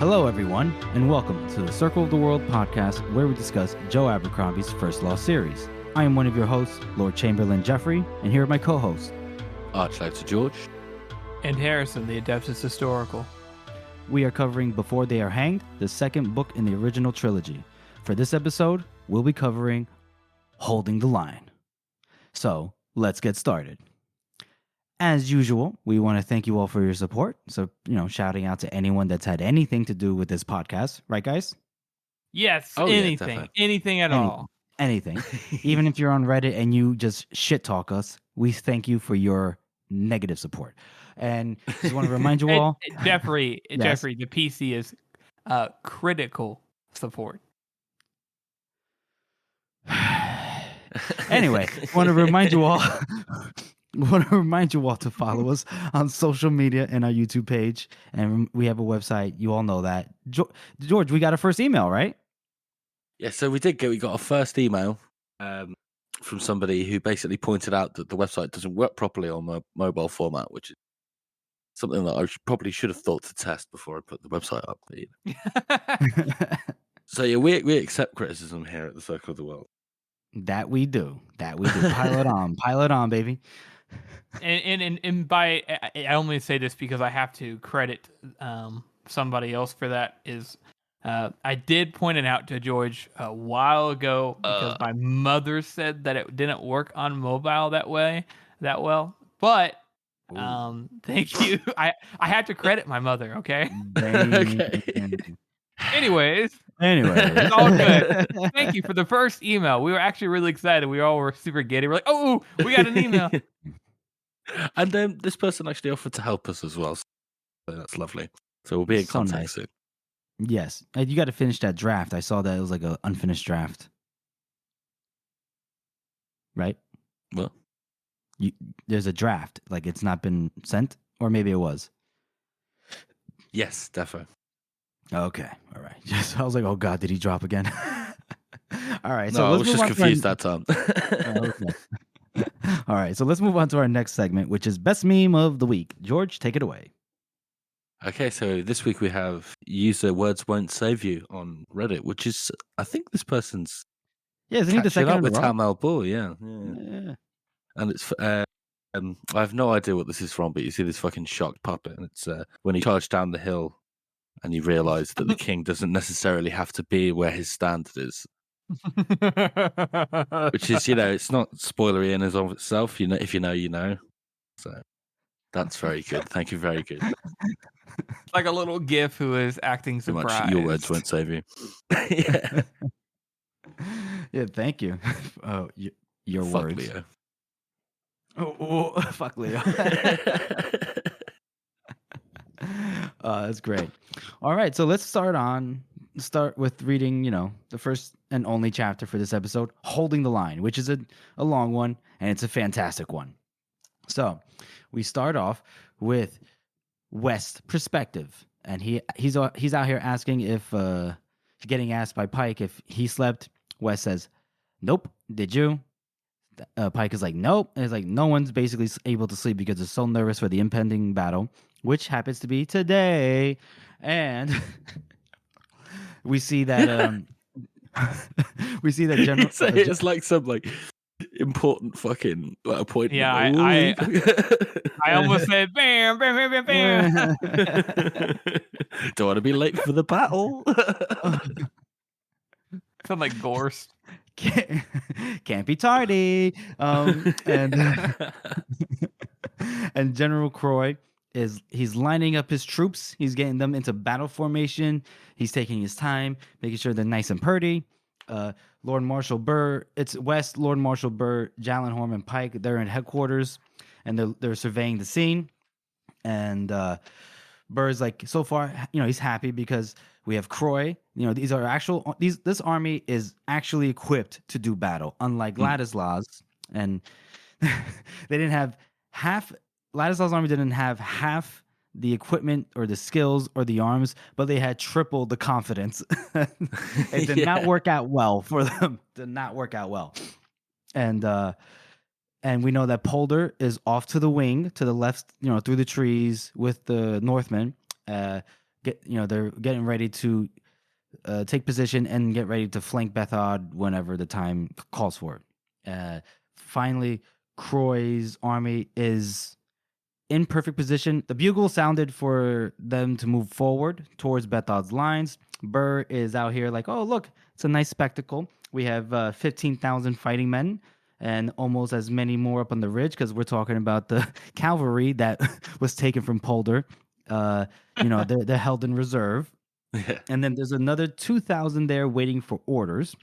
Hello, everyone, and welcome to the Circle of the World podcast, where we discuss Joe Abercrombie's First Law series. I am one of your hosts, Lord Chamberlain Jeffrey, and here are my co-hosts, Archlector George, and Harrison, the Adeptus Historical. We are covering Before They Are Hanged, the second book in the original trilogy. For this episode, we'll be covering Holding the Line. So, let's get started. As usual, we want to thank you all for your support. So, shouting out to anyone that's had anything to do with this podcast. Right, guys? Yes, Oh, anything. Anything at all. Anything. Even if you're on Reddit and you just shit talk us, we thank you for your negative support. And just want to remind you all. Jeffrey, Yes. Jeffrey, the PC is critical support. Anyway, want to remind you all. Want to remind you all to follow us on social media and our YouTube page. And we have a website. You all know that. George, we got a first email, right? Yeah, so we got a first email from somebody who basically pointed out that the website doesn't work properly on mobile format, which is something that I probably should have thought to test before I put the website up. So yeah, we accept criticism here at the Circle of the World. That we do. Pile it on, baby. And by I only say this because I have to credit somebody else for that. Is I did point it out to George a while ago because my mother said that it didn't work on mobile that well. But thank you. I had to credit my mother. Okay. Okay. Anyways, Anyway, all good. Thank you for the first email. We were actually really excited. We all were super giddy. We're like, oh, we got an email. And this person actually offered to help us as well. So that's lovely. So we'll be in contact soon. Yes. You got to finish that draft. I saw that it was like an unfinished draft. Right? What? There's a draft. Like it's not been sent? Or maybe it was. Yes, defo. Okay. All right. Just, I was like, oh, God, did he drop again? All right. No, I was just confused that time. Okay. All right. So let's move on to our next segment, which is Best Meme of the Week. George, take it away. Okay, so this week we have user Words Won't Save You on Reddit, which is, I think this person's Isn't he the second up with in a row? Tam Al-Bur, yeah. And it's, I have no idea what this is from, but you see this fucking shocked puppet, and it's when he charged down the hill and you realise that the king doesn't necessarily have to be where his standard is. Which is, it's not spoilery in and of itself. If you know, you know. So that's very good. Thank you, very good. Like a little gif who is acting Pretty surprised. much, your words won't save you. Yeah. Yeah, thank you. Your Fuck words. Leo. Oh, fuck Leo. That's great. All right, so let's start with reading, the first and only chapter for this episode, Holding the Line, which is a long one, and it's a fantastic one. So we start off with West's perspective, and he's out here asking if getting asked by Pike if he slept. West says, "Nope. Did you?" Pike is like, "Nope." And it's like no one's basically able to sleep because they're so nervous for the impending battle, which happens to be today. And we see that General. It's like some important fucking appointment. Yeah, I almost said bam, bam, bam, bam, bam. Don't want to be late for the battle. Sound like Gorst. Can't be tardy. And General Croy he's lining up his troops. He's getting them into battle formation. He's taking his time, making sure they're nice and purdy. Lord Marshal Burr, it's West, Lord Marshal Burr, Jallenhorn, and Pike. They're in headquarters, and they're surveying the scene. And Burr's like, so far, he's happy because we have Croy. This army is actually equipped to do battle, unlike Ladislaus. And they didn't have Ladislaus' army didn't have half the equipment or the skills or the arms, but they had triple the confidence. It did not work out well for them. Did not work out well. And we know that Polder is off to the wing, to the left, through the trees with the Northmen. they're getting ready to take position and get ready to flank Bethod whenever the time calls for it. Finally, Croy's army is in perfect position. The bugle sounded for them to move forward towards Bethod's lines. Burr is out here like, oh, look, it's a nice spectacle. We have 15,000 fighting men and almost as many more up on the ridge because we're talking about the cavalry that was taken from Polder. They're held in reserve. Yeah. And then there's another 2,000 there waiting for orders.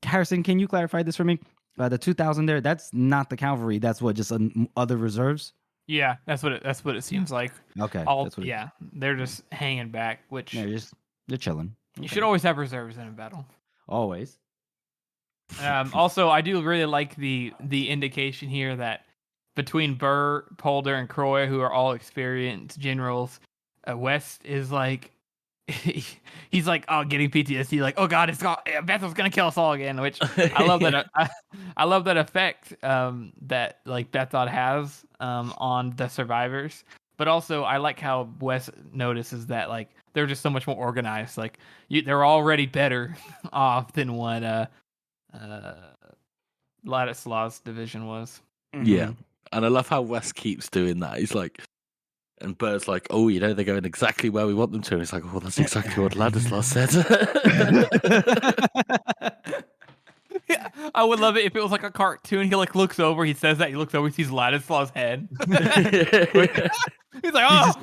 Harrison, can you clarify this for me? The 2,000 there, that's not the cavalry. That's what, just other reserves? Yeah, that's what it seems like. Okay. They're just hanging back, which they're chilling. You should always have reserves in a battle. Always. Also, I do really like the indication here that between Burr, Polder, and Croy, who are all experienced generals, West is like, he's like, oh, getting PTSD, like, oh god, Bethel's gonna kill us all again. Which I love that. I love that effect that like Bethod has on the survivors. But also, I like how West notices that like they're just so much more organized. Like they're already better off than what Ladislaw's division was. Mm-hmm. Yeah, and I love how West keeps doing that. He's like. And Burr's like, oh, they're going exactly where we want them to. And he's like, oh, that's exactly what Ladislaw said. Yeah, I would love it if it was like a cartoon. He like looks over, he says that, he looks over, he sees Ladislaw's head. He's like, oh.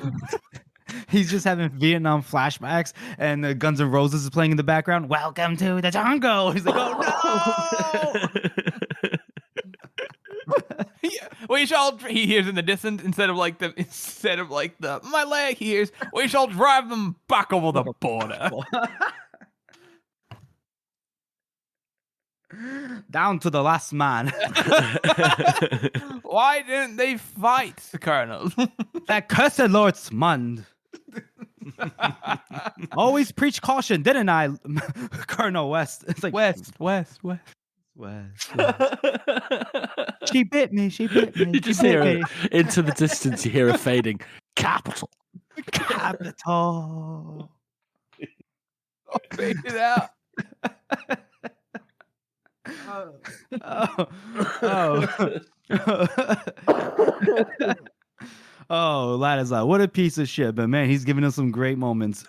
He's just having Vietnam flashbacks, and the Guns N' Roses is playing in the background. Welcome to the jungle. He's like, oh no. He hears in the distance instead of like the my leg, he hears we shall drive them back over the border. Down to the last man. Why didn't they fight, Colonel? That cursed Lord Smund. Always preach caution, didn't I, Colonel West? It's like West. She bit me. You just hear it into the distance. You hear a fading capital. Capital. I'll fade it out. Oh, Ladislaw, what a piece of shit! But man, he's giving us some great moments.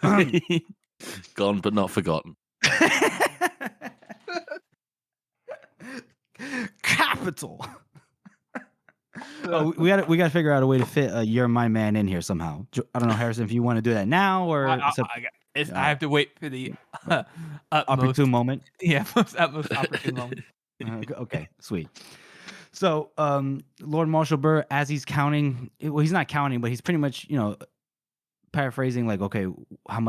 Gone but not forgotten. Capital. We got to figure out a way to fit "You're My Man" in here somehow. I don't know, Harrison, if you want to do that now or I have to wait for the opportune moment. Yeah, utmost opportune moment. Okay, sweet. So, Lord Marshal Burr, as he's counting, well, he's not counting, but he's pretty much, paraphrasing, like, okay, how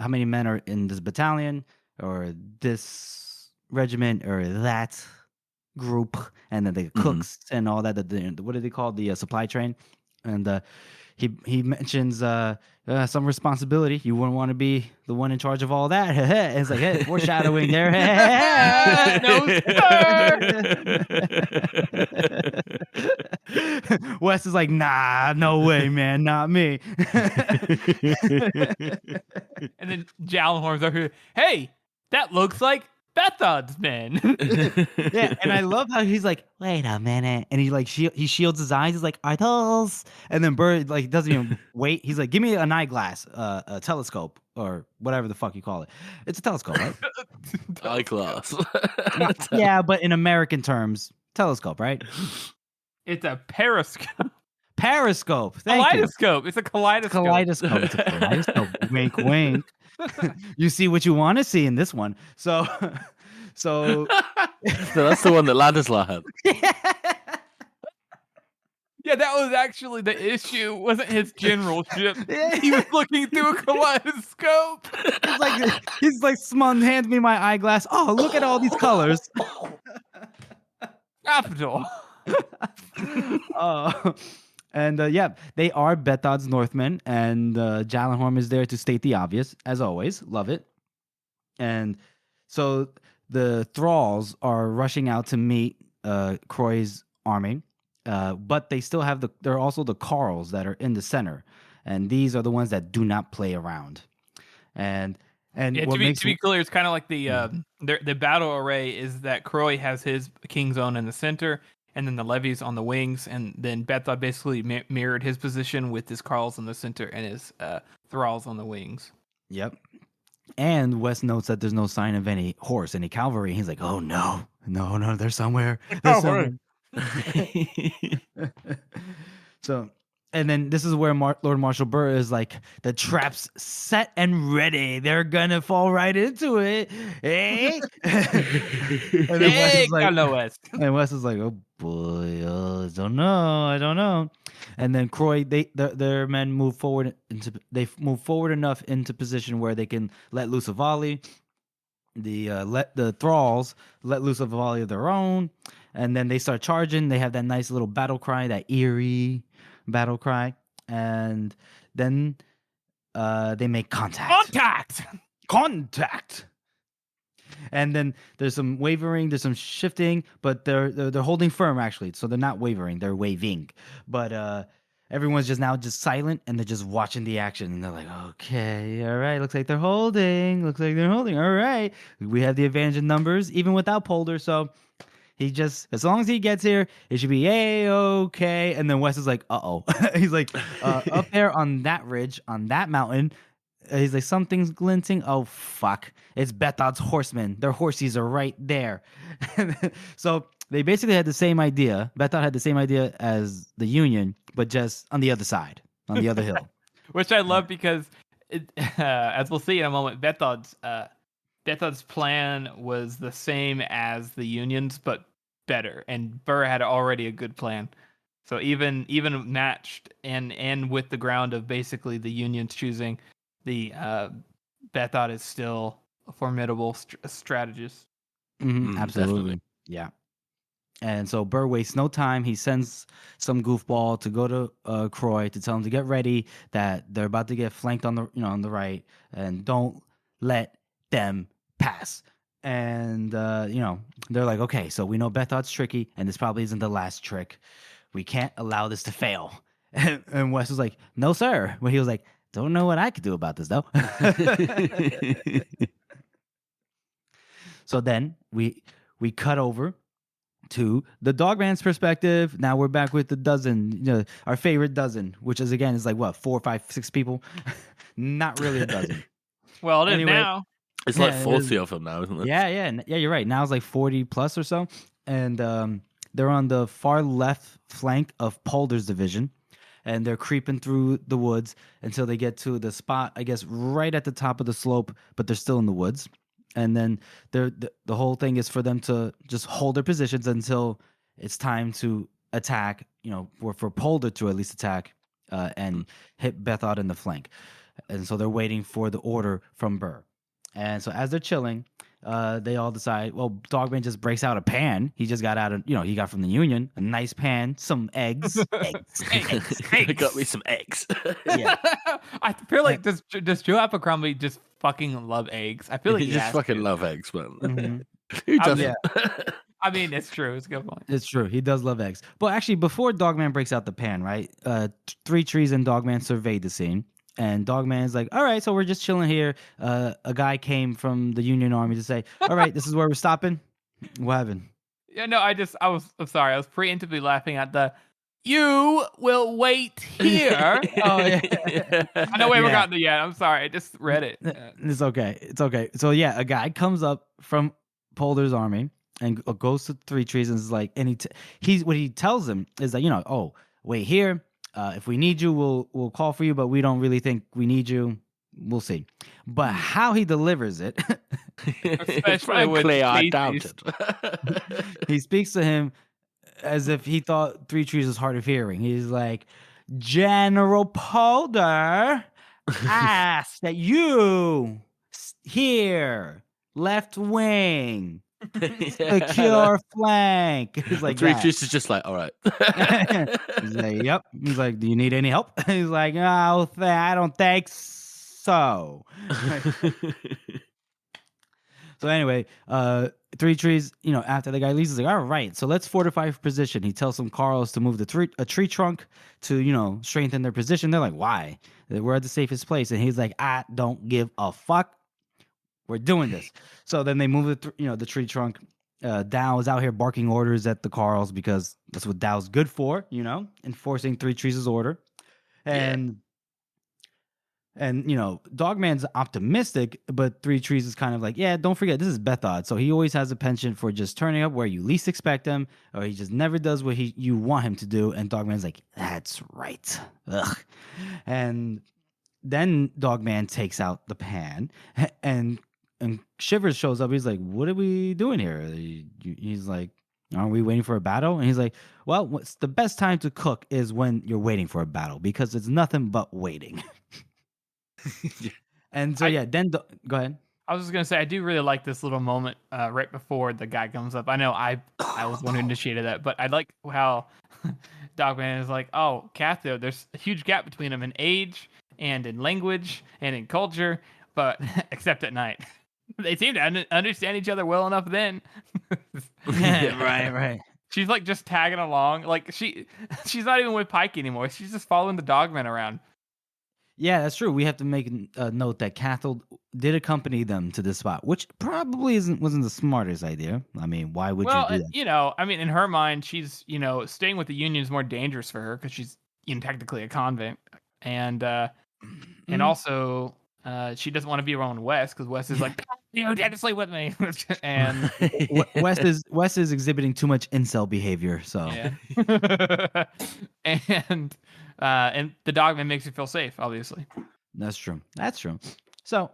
many men are in this battalion or this regiment or that group, and then the cooks and all that. What do they call the supply train? And he mentions some responsibility. You wouldn't want to be the one in charge of all that. It's like, hey, foreshadowing there. No, sir. Wes is like, nah, no way, man, not me. And then Jallenhorn's over here. Hey, that looks like Bethod's men. Yeah, and I love how he's like, wait a minute, and he shields his eyes. He's like, are those? And then Bird like doesn't even wait. He's like, give me an eyeglass, a telescope, or whatever the fuck you call it. It's a telescope, right? Eyeglass. Yeah, but in American terms, telescope, right? It's a periscope. Periscope. Kaleidoscope. It's a kaleidoscope. Kaleidoscope. It's a kaleidoscope. Wink, wink. You see what you want to see in this one. So that's the one that Ladislaw had. Yeah, that was actually the issue. It wasn't his generalship. He was looking through a kaleidoscope. He's like, Smund, hand me my eyeglass. Oh, look at all these colors. Capital. And they are Bethod's Northmen, and Jallenhorn is there to state the obvious, as always. Love it. And so the thralls are rushing out to meet Croy's army, but they still have there are also the Carls that are in the center, and these are the ones that do not play around. And Yeah, what to be clear, it's kind of like the battle array is that Croy has his king zone in the center, and then the levies on the wings, and then Bethod basically mirrored his position with his Carls in the center and his thralls on the wings. Yep. And Wes notes that there's no sign of any horse, any cavalry. He's like, "Oh no, they're somewhere. They're somewhere." So, and then this is where Lord Marshal Burr is like, the trap's set and ready. They're gonna fall right into it, eh? And then Wes is like, and Wes is like, "Oh boy, I don't know. And then Croy, their men move forward enough into position where they can let loose a volley. The thralls let loose a volley of their own, and then they start charging. They have that nice little battle cry, that eerie battle cry, and then they make contact. And then there's some wavering, there's some shifting, but they're holding firm actually. So they're not wavering, they're waving. But everyone's just silent, and they're just watching the action, and they're like, "Okay, all right, looks like they're holding. All right, we have the advantage in numbers, even without Polder. So he just, as long as he gets here, it should be okay." And then Wes is like, "Uh-oh." He's like, up there on that ridge, on that mountain. He's like, "Something's glinting. Oh, fuck. It's Bethod's horsemen. Their horses are right there." So they basically had the same idea. Bethod had the same idea as the Union, but just on the other side, on the other hill. Which I love because, as we'll see in a moment, Bethod's plan was the same as the Union's, but better. And Burr had already a good plan. So even matched and with the ground of basically the Union's choosing, the Bethod is still a formidable strategist. Absolutely. Definitely. Yeah. And so Burr wastes no time. He sends some goofball to go to Croy to tell him to get ready, that they're about to get flanked on the right, and don't let them pass. And they're like, "Okay, so we know Bethod's tricky, and this probably isn't the last trick. We can't allow this to fail." And Wes was like, "No, sir." But he was like, "Don't know what I could do about this, though." So then we cut over to the Dogman's perspective. Now we're back with the dozen, our favorite dozen, which is like what, 4, 5, 6 people? Not really a dozen. Well, it is now. It's like 40 of them now, isn't it? Yeah, you're right. Now it's like 40 plus or so. And they're on the far left flank of Polder's division, and they're creeping through the woods until they get to the spot, I guess, right at the top of the slope, but they're still in the woods. And then the whole thing is for them to just hold their positions until it's time to attack, or for Polder to at least attack and hit Bethod in the flank. And so they're waiting for the order from Burr. And so as they're chilling, they all decide, well, Dogman just breaks out a pan. He just got out of, he got from the Union, a nice pan, some eggs. I got me some eggs. Yeah. I feel like does Joe Abercrombie just fucking love eggs? I feel like he just fucking love eggs, man. Mm-hmm. Who doesn't? Yeah. I mean, it's true. It's a good point. It's true. He does love eggs. But actually, before Dogman breaks out the pan, right? 3 trees and Dogman surveyed the scene. And Dogman's like, "All right, so we're just chilling here." A guy came from the Union Army to say, "All right, this is where we're stopping." What happened? Yeah, no, I'm sorry. I was preemptively laughing at the, "You will wait here." Oh, yeah. I know we haven't gotten there yet. I'm sorry. I just read it. It's okay. So yeah, a guy comes up from Polder's army and goes to 3 trees and is like, what he tells him is that, "Oh, wait here. If we need you, we'll call for you, but we don't really think we need you. We'll see." But how he delivers it, frankly, I doubt it. He speaks to him as if he thought 3 trees was hard of hearing. He's like, "General Polder asked that you here, left wing, secure flank." He's like, 3 trees is just like, all right. He's like, "Yep." He's like, "Do you need any help?" He's like, "Oh, I don't think so." So anyway, Three Trees, after the guy leaves, he's like, all right, so let's fortify position. He tells some Carls to move a tree trunk to, strengthen their position. They're like, why? We're at the safest place. And he's like, I don't give a fuck. We're doing this. So then they move the tree trunk. Dow is out here barking orders at the Carls because that's what Dow's good for, enforcing Three Trees' order. And Dogman's optimistic, but Three Trees is kind of like, yeah, don't forget, this is Bethod. So he always has a penchant for just turning up where you least expect him, or he just never does what you want him to do. And Dogman's like, that's right. Ugh. And then Dogman takes out the pan, and Shivers shows up. He's like, what are we doing here? He's like, aren't we waiting for a battle? And he's like, well, what's the best time to cook is when you're waiting for a battle, because it's nothing but waiting. And so then go ahead. I was just gonna say I do really like this little moment right before the guy comes up. I know I was the one who initiated that, but I like how Dogman is like, oh, Catho, there's a huge gap between them in age and in language and in culture, but except at night. They seem to understand each other well enough then. Right. She's like just tagging along. Like she's not even with Pike anymore. She's just following the Dogman around. Yeah, that's true. We have to make a note that Cathal did accompany them to this spot, which probably wasn't the smartest idea. I mean, why would you do that? In her mind, she's, staying with the Union is more dangerous for her because she's, technically a convict. And also, she doesn't want to be around Wes because Wes is like, you had to sleep with me. And Wes is exhibiting too much incel behavior. So, yeah. And the Dogman makes you feel safe, obviously. That's true. So,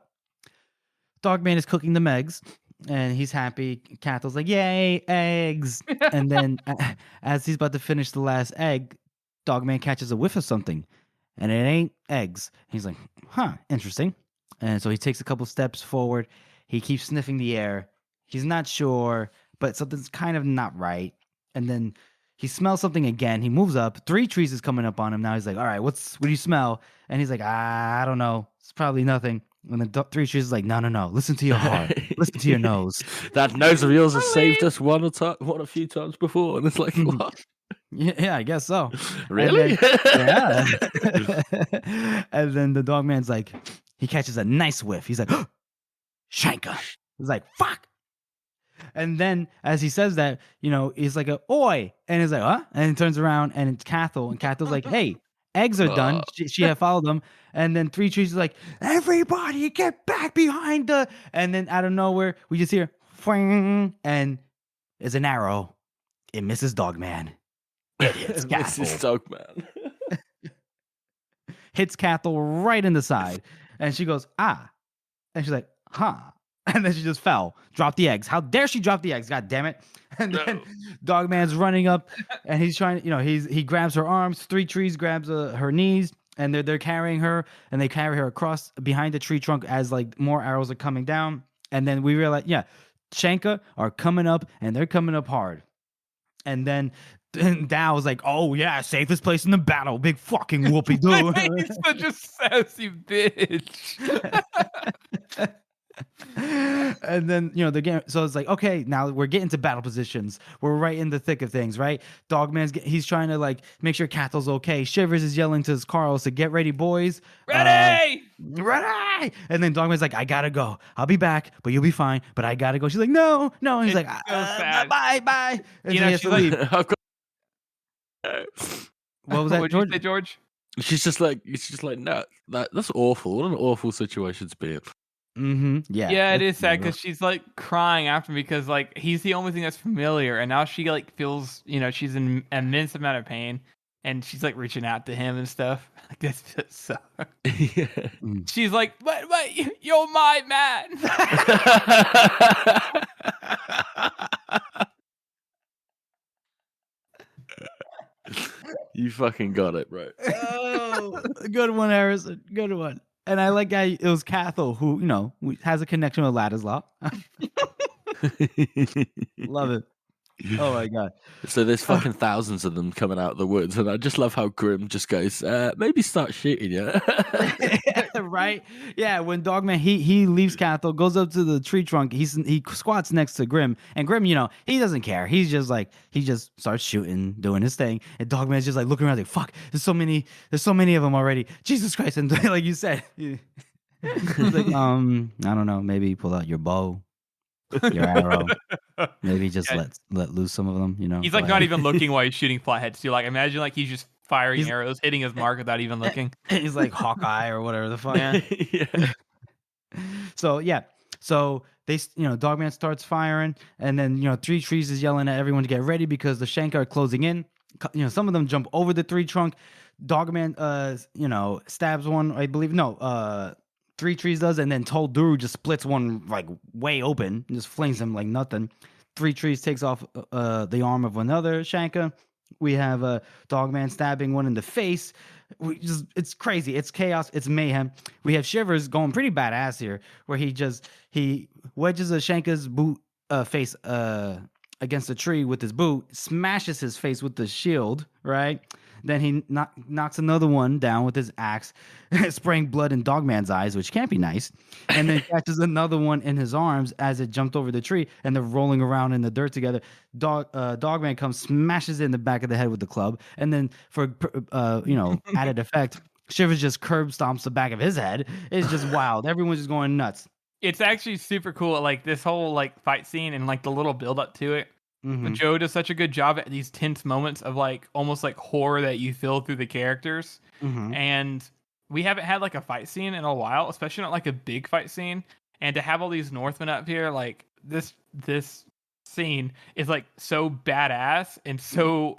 Dogman is cooking them eggs, and he's happy. Cathal's like, yay, eggs. And then as he's about to finish the last egg, Dogman catches a whiff of something, and it ain't eggs. He's like, huh, interesting. And so he takes a couple steps forward. He keeps sniffing the air. He's not sure, but something's kind of not right. And then he smells something again. He moves up. Three Trees is coming up on him. Now he's like, all right, what do you smell? And he's like, I don't know. It's probably nothing. And then Three Trees is like, no. Listen to your heart. Listen to your nose. That nose of yours has saved us one a few times before. And it's like, what? Yeah, I guess so. Really? Yeah. And then the Dogman's like, he catches a nice whiff. He's like, Shanka. He's like, fuck. And then as he says that, he's like, oi. And he's like, huh? And he turns around and it's Cathal. And Cathal's like, hey, eggs are done. She had followed them. And then Three Trees is like, everybody get back behind the. And then out of nowhere, we just hear, Fwing, and it's an arrow. It misses Dogman. It hits Cathal. Mrs. Dogman. Hits Cathal right in the side. And she goes, ah. And she's like, huh. And then she just fell, dropped the eggs. How dare she drop the eggs? God damn it. And then Dogman's running up and he's trying, he grabs her arms. Three Trees grabs her knees, and they're carrying her, and they carry her across behind the tree trunk as like more arrows are coming down. And then we realize, Shanka are coming up, and they're coming up hard. And then Dow was like, oh yeah, safest place in the battle. Big fucking whoopee doo. He's such a sassy bitch. And then the game, so it's like, okay, now we're getting to battle positions. We're right in the thick of things, right? He's trying to like make sure Cathal's okay. Shivers is yelling to his Carls to get ready, boys. Ready! And then Dogman's like, I gotta go. I'll be back, but you'll be fine. But I gotta go. She's like, no. And he's like, bye. And so he has to leave. What was that, George? George? You say, George? She's just like, no, that's awful. What an awful situation to be in. Mm-hmm. Yeah, it is sad because she's like crying after him because like he's the only thing that's familiar, and now she like feels she's in an immense amount of pain, and she's like reaching out to him and stuff. Like this just sucks. Yeah. She's like, but you're my man. You fucking got it, bro. Oh, good one, Harrison. Good one. And I like how it was Cathal who, has a connection with Ladislaw. Love it. Oh my god. So there's fucking thousands of them coming out of the woods, and I just love how Grim just goes, maybe start shooting, yeah? right? Yeah, when Dogman he leaves Cathal, goes up to the tree trunk. He squats next to Grim, and Grim, he doesn't care. He's just like he just starts shooting, doing his thing, and Dogman's just like looking around like, fuck, there's so many of them already. Jesus Christ! And like you said, he's like, I don't know, maybe pull out your bow, your arrow, maybe just let loose some of them. He's like not even looking while he's shooting flatheads too. Like imagine like he's just firing arrows, hitting his mark without even looking. He's like Hawkeye or whatever the fuck. Yeah. So they, Dogman starts firing, and then Three Trees is yelling at everyone to get ready because the Shanka are closing in. Some of them jump over the tree trunk. Dogman, stabs one, I believe. No, Three Trees does, and then Tol Duru just splits one like way open and just flings him like nothing. Three Trees takes off the arm of another Shanka. We have Dogman stabbing one in the face. It's crazy. It's chaos. It's mayhem. We have Shivers going pretty badass here, where he wedges a Shanka's boot face against a tree with his boot, smashes his face with the shield, right? Then he knocks another one down with his axe, spraying blood in Dogman's eyes, which can't be nice. And then catches another one in his arms as it jumped over the tree, and they're rolling around in the dirt together. Dogman comes, smashes it in the back of the head with the club, and then for added effect, Shivers just curb stomps the back of his head. It's just wild. Everyone's just going nuts. It's actually super cool. Like this whole like fight scene and like the little build up to it. Mm-hmm. Joe does such a good job at these tense moments of like almost like horror that you feel through the characters. Mm-hmm. And we haven't had like a fight scene in a while, especially not like a big fight scene. And to have all these Northmen up here, like this scene is like so badass and so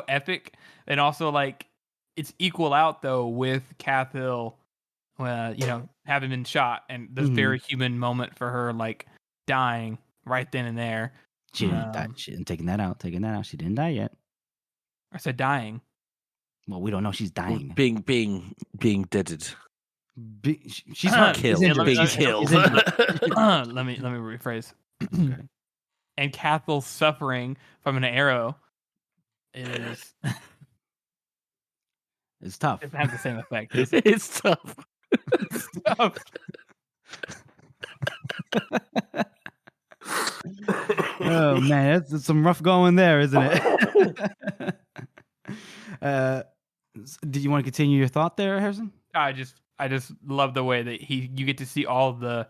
epic, and also like it's equal out though with Cathal, having been shot, and this very human moment for her like dying right then and there. She didn't die. She didn't taking that out. She didn't die yet. I said dying. Well, we don't know she's dying. Being deaded. She's not killed. Being killed. Let me rephrase. Okay. And Cathal suffering from an arrow is it's tough. It has the same effect. It's tough. It's tough. Oh man, that's some rough going there, isn't it? Do you want to continue your thought there, Harrison? I just love the way that you get to see all the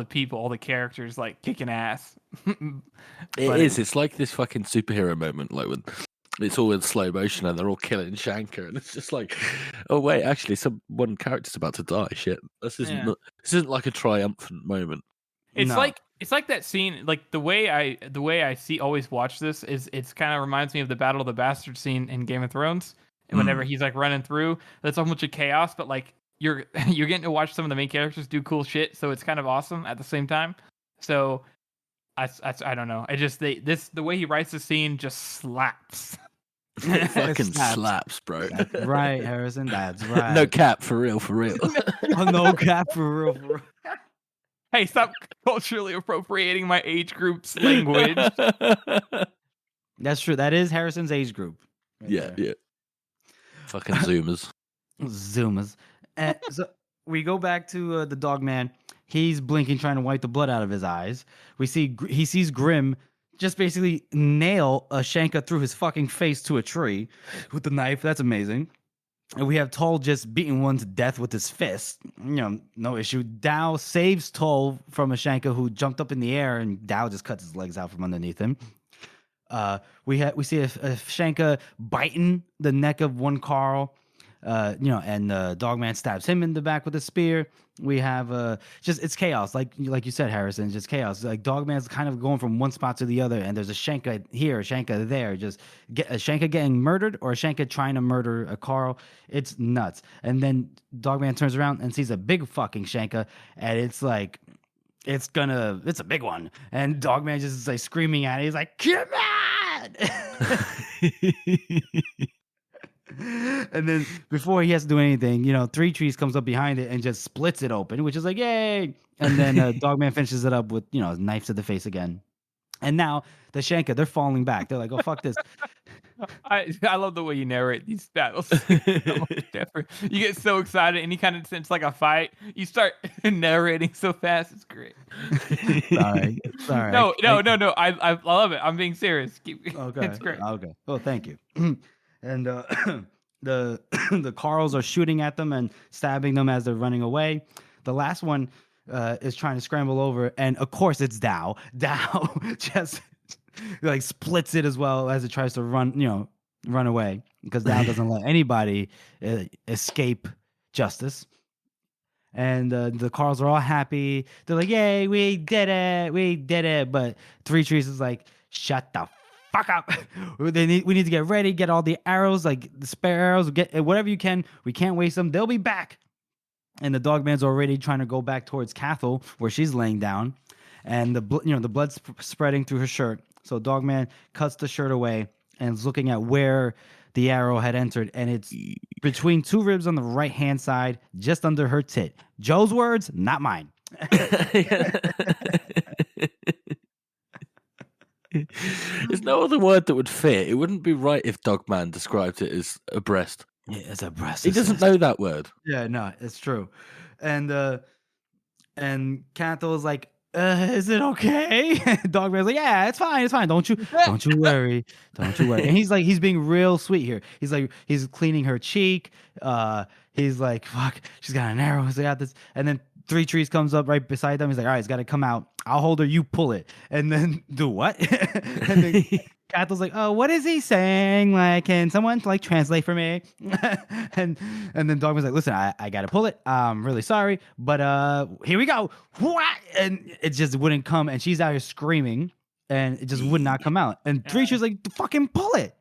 people, all the characters like kicking ass. It's like this fucking superhero moment, like when it's all in slow motion and they're all killing Shanka, and it's just like, oh wait, actually, one character's about to die. Shit, this isn't like a triumphant moment. It's like that scene, like the way I always watch this is it's kind of reminds me of the Battle of the Bastards scene in Game of Thrones. And whenever he's like running through, that's a bunch of chaos, but like you're getting to watch some of the main characters do cool shit, so it's kind of awesome at the same time. So I don't know. The way he writes the scene just slaps. It fucking slaps, bro. That's right, Harrison. That's right. No cap, for real. No cap, for real. Hey, stop culturally appropriating my age group's language. That's true. That is Harrison's age group. Right yeah. Fucking Zoomers. So we go back to the Dogman. He's blinking, trying to wipe the blood out of his eyes. He sees Grim just basically nail a Shanka through his fucking face to a tree with the knife. That's amazing. And we have Tol just beating one to death with his fist. No issue. Dao saves Tol from a Shanka who jumped up in the air, and Dao just cuts his legs out from underneath him. We see a Shanka biting the neck of one Carl, and Dogman stabs him in the back with a spear. We have it's chaos, like you said, Harrison, just chaos. Like Dogman's kind of going from one spot to the other, and there's a Shanka here, a Shanka there, just a Shanka getting murdered or a Shanka trying to murder a Carl. It's nuts. And then Dogman turns around and sees a big fucking Shanka, and it's like it's a big one. And Dogman just is like screaming at it. He's like, "Come on!" And then before he has to do anything, Three Trees comes up behind it and just splits it open, which is like, yay. And then Dogman finishes it up with, knife to the face again. And now the Shanka, they're falling back. They're like, oh, fuck this. I love the way you narrate these battles. So much effort. You get so excited, any kind of sense like a fight. You start narrating so fast. It's great. Sorry. No. I love it. I'm being serious. Okay. It's great. Okay. Well, thank you. And the the Carls are shooting at them and stabbing them as they're running away. The last one is trying to scramble over, and of course it's Dow. Dow just like splits it as well as it tries to run away, because Dow doesn't let anybody escape justice. And the Carls are all happy. They're like, "Yay, we did it!" But Three Trees is like, "Shut the fuck up! We need to get ready. Get all the arrows, like the spare arrows. Get whatever you can. We can't waste them. They'll be back." And the Dogman's already trying to go back towards Cathal, where she's laying down, and the blood's spreading through her shirt. So Dogman cuts the shirt away and is looking at where the arrow had entered, and it's between two ribs on the right hand side, just under her tit. Joe's words, not mine. There's no other word that would fit. It wouldn't be right if Dogman described it as a breast. Yeah, it's a breast. He doesn't know that word. Yeah, no, it's true. And Cathal is like, "Is it okay?" Dogman's like, "Yeah, it's fine. Don't you worry. And he's being real sweet here. He's cleaning her cheek. He's like, "Fuck, she's got an arrow. He's got this." And then Three Trees comes up right beside them. He's like, "All right, it's got to come out. I'll hold her. You pull it." And then do what? And then Cathal's like, "Oh, what is he saying? Like, can someone like translate for me?" and then Dogman's like, "Listen, I gotta pull it. I'm really sorry, but here we go." What? And it just wouldn't come, and she's out here screaming, and it just would not come out. And Three Trees like, "Fucking pull it!"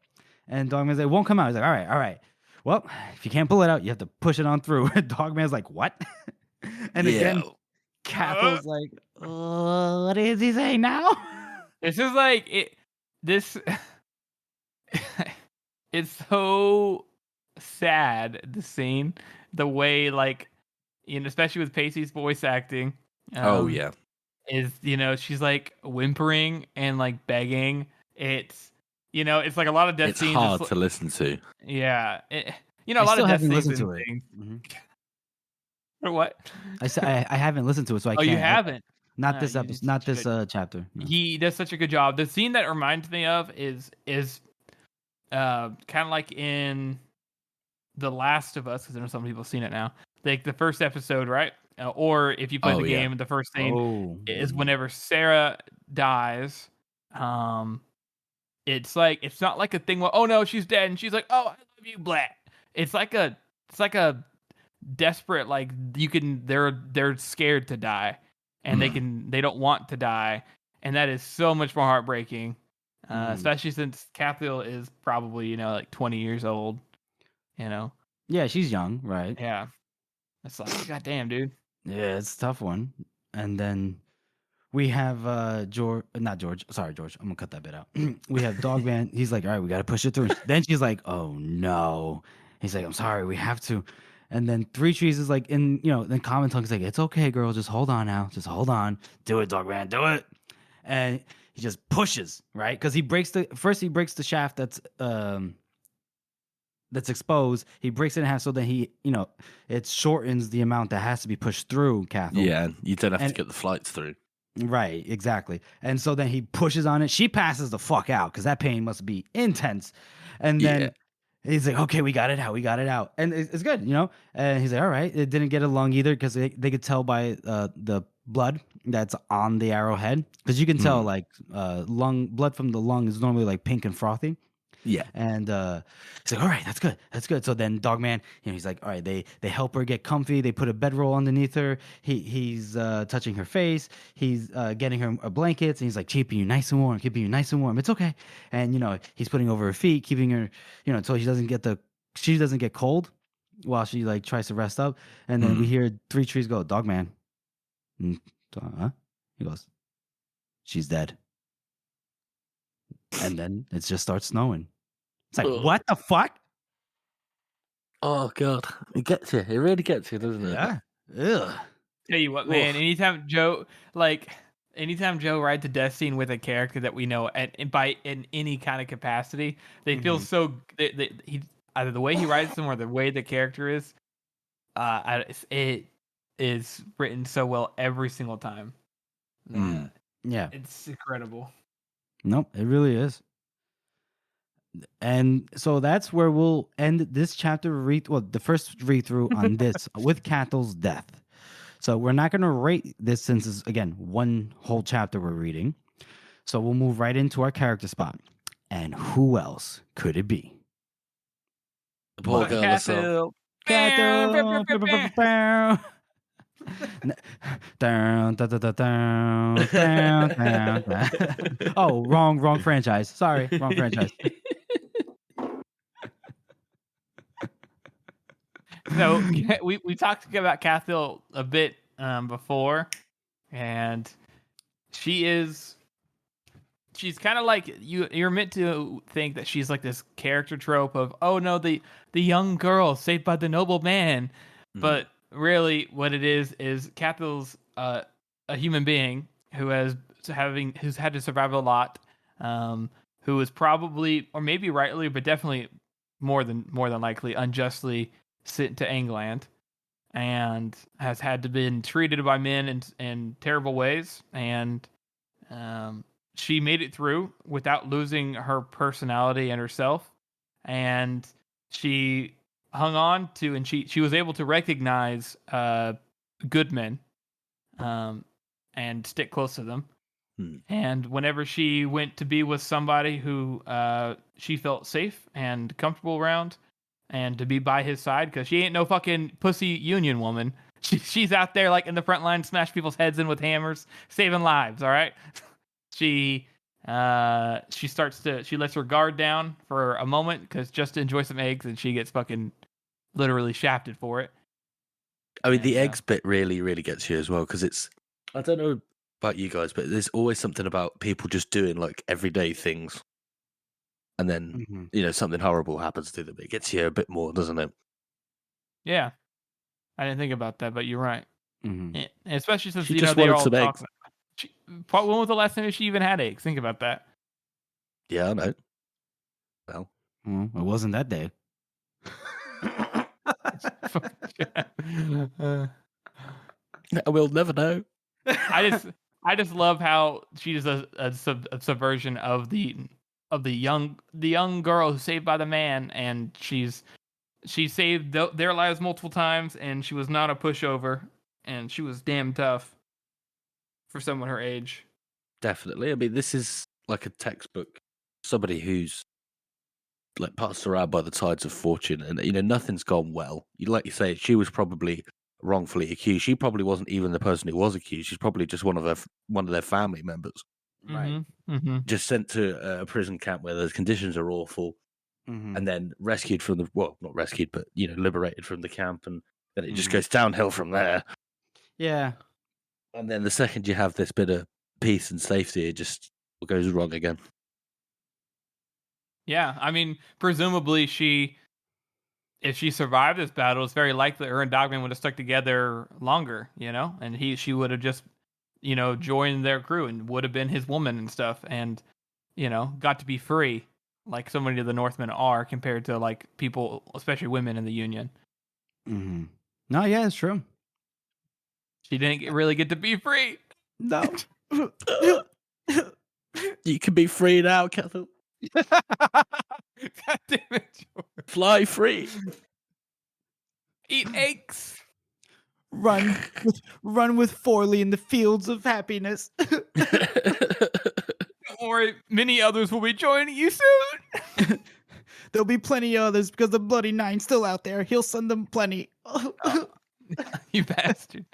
And Dogman's like, "It won't come out." He's like, "All right. Well, if you can't pull it out, you have to push it on through." Dogman's like, "What?" And again, Cathal's like, "What is he saying now?" This is like it. This it's so sad, the scene, the way, like, especially with Pacey's voice acting. Is she's like whimpering and like begging. It's it's like a lot of death scenes. It's hard to listen to. Yeah, a lot of death scenes. To it. Mm-hmm. Or what? I haven't listened to it, so I can't. Oh, you haven't? Not this episode. Not this chapter. No. He does such a good job. The scene that reminds me of is kind of like in The Last of Us, because I know some people have seen it now. Like the first episode, right? Or if you play the game, the first scene is whenever Sarah dies. It's like, it's not like a thing where, oh no, she's dead, and she's like, oh, I love you, blah. It's like a desperate, like, they're scared to die. And they don't want to die, and that is so much more heartbreaking, especially since Cathal is probably like 20 years old, Yeah, she's young, right? Yeah, it's like, goddamn, dude. Yeah, it's a tough one. And then we have George. Sorry, George. I'm gonna cut that bit out. We have Dogman. He's like, "All right, we gotta push it through." Then she's like, "Oh no." He's like, "I'm sorry, we have to." And then Three Trees is like, in common tongue, he's like, "It's okay, girl. Just hold on now. Just hold on. Do it, Dogman. Do it." And he just pushes, right? Because he breaks the shaft that's exposed. He breaks it in half so that it shortens the amount that has to be pushed through Cathal. Yeah, you don't have to get the flights through. Right, exactly. And so then he pushes on it. She passes the fuck out because that pain must be intense. And then he's like, "Okay, we got it out. And it's good, And he's like, "All right." It didn't get a lung either because they could tell by the blood that's on the arrowhead. Because you can tell, like, blood from the lung is normally like pink and frothy. Yeah. And he's like, "All right, that's good." So then Dogman, he's like, "All right," they help her get comfy. They put a bedroll underneath her. He's touching her face. He's getting her blankets, and he's like, keeping you nice and warm. It's okay. And he's putting over her feet, keeping her, until she doesn't get cold while she like tries to rest up. And then we hear Three Trees go, "Dogman." Huh? He goes, "She's dead." And then it just starts snowing. It's like, what the fuck? Oh god, it gets you. It really gets you, doesn't it? Yeah. Ugh. Tell you what, man. Anytime Joe, like, anytime Joe writes a death scene with a character that we know in any kind of capacity, they feel so. He either the way he writes them or the way the character is. It is written so well every single time. Yeah, it's incredible. Nope, it really is. And so that's where we'll end this chapter the first read through on this with Cathel's death. So we're not going to rate this since it's, again, one whole chapter we're reading. So we'll move right into our character spot. And who else could it be? The poor girl herself. Cathel. Oh, wrong franchise. Sorry, wrong franchise. So we talked about Cathel a bit before, and she's kind of like you're meant to think that she's like this character trope of, oh no, the young girl saved by the noble man, but really what it is Cathel's a human being who's had to survive a lot, who is probably, or maybe rightly, but definitely more than likely unjustly sent to England, and has had to been treated by men in terrible ways, and she made it through without losing her personality and herself, and she hung on to, and she was able to recognize good men and stick close to them. And whenever she went to be with somebody who she felt safe and comfortable around, and to be by his side, because she ain't no fucking pussy union woman. She's out there like in the front line, smash people's heads in with hammers, saving lives. All right. She lets her guard down for a moment because just to enjoy some eggs, and she gets fucking literally shafted for it. I mean, the eggs bit really, really gets you as well, because it's, I don't know about you guys, but there's always something about people just doing like everyday things, and then something horrible happens to them. It gets you a bit more, doesn't it? Yeah, I didn't think about that, but you're right. Yeah, especially since she just wanted some eggs. When was the last time she even had eggs? Think about that. Yeah, I know. Well, it wasn't that day. We'll never know. I just love how she's a subversion of the young girl who's saved by the man, and she saved their lives multiple times, and she was not a pushover, and she was damn tough for someone her age. Definitely. I mean, this is like a textbook. Somebody who's like passed around by the tides of fortune, and nothing's gone well. Like you say, she was probably wrongfully accused. She probably wasn't even the person who was accused. She's probably just one of their family members, right? Just sent to a prison camp where the conditions are awful, and then rescued from not rescued, but liberated from the camp, and then it just goes downhill from there. Yeah. And then the second you have this bit of peace and safety, it just goes wrong again. Yeah, I mean, presumably if she survived this battle, it's very likely her and Dogman would have stuck together longer, and she would have just, joined their crew and would have been his woman and stuff, and, got to be free, like so many of the Northmen are, compared to like people, especially women in the Union. No, yeah, it's true. She didn't really get to be free. No. You can be free now, Cathel. God damn it, George. Fly free. Eat eggs. Run with Forley in the fields of happiness. Don't worry, many others will be joining you soon. There'll be plenty of others because the Bloody Nine's still out there. He'll send them plenty. You bastard.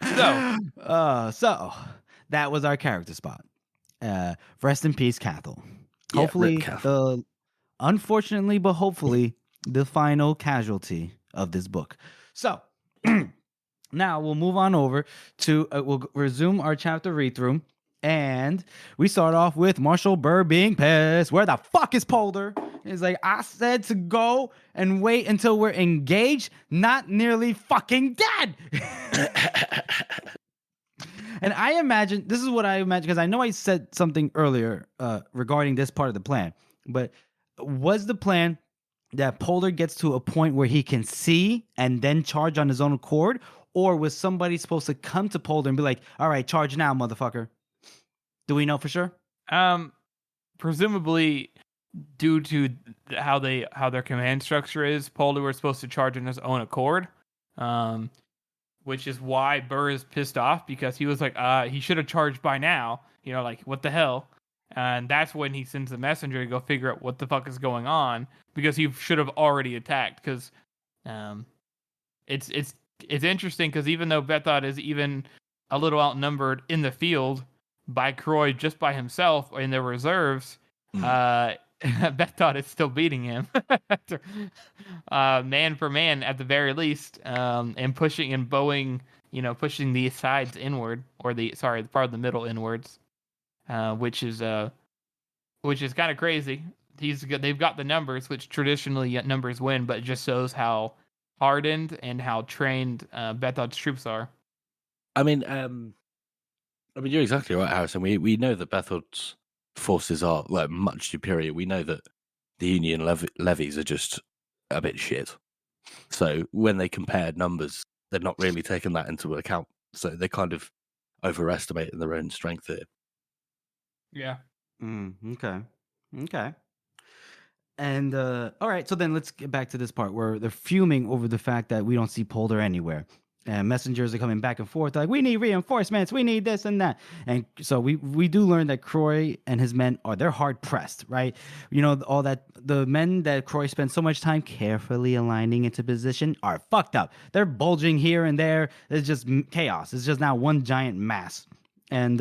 So that was our character spot. Rest in peace, Cathel. Hopefully, unfortunately, but hopefully, the final casualty of this book. So now we'll move on over to we'll resume our chapter read through, and we start off with Marshall Burr being pissed. Where the fuck is Polder? He's like, I said to go and wait until we're engaged, not nearly fucking dead. And I imagine this is what I imagine because I know I said something earlier regarding this part of the plan. But was the plan that Polar gets to a point where he can see and then charge on his own accord, or was somebody supposed to come to Polar and be like, "All right, charge now, motherfucker"? Do we know for sure? Presumably, due to how their command structure is, Polar was supposed to charge on his own accord. Which is why Burr is pissed off because he was like, he should have charged by now. You know, like, what the hell? And that's when he sends the messenger to go figure out what the fuck is going on because he should have already attacked. Because it's interesting because even though Bethod is even a little outnumbered in the field by Croy just by himself in the reserves, Bethod is still beating him, man for man at the very least, and pushing and bowing, pushing the sides inward or the part of the middle inwards, which is kind of crazy. They've got the numbers, which traditionally numbers win, but it just shows how hardened and how trained Bethod's troops are. I mean, you're exactly right, Harrison. We know that Bethod's forces are like much superior. We know that the Union levies are just a bit shit. So when they compared numbers, they're not really taking that into account. So they kind of overestimating their own strength here. Yeah. Okay. And all right, so then let's get back to this part where they're fuming over the fact that we don't see Polar anywhere. And messengers are coming back and forth like, we need reinforcements, we need this and that. And so we do learn that Croy and his men they're hard pressed, right? You know, all that the men that Croy spent so much time carefully aligning into position are fucked up. They're bulging here and there. It's just chaos. It's just now one giant mass. And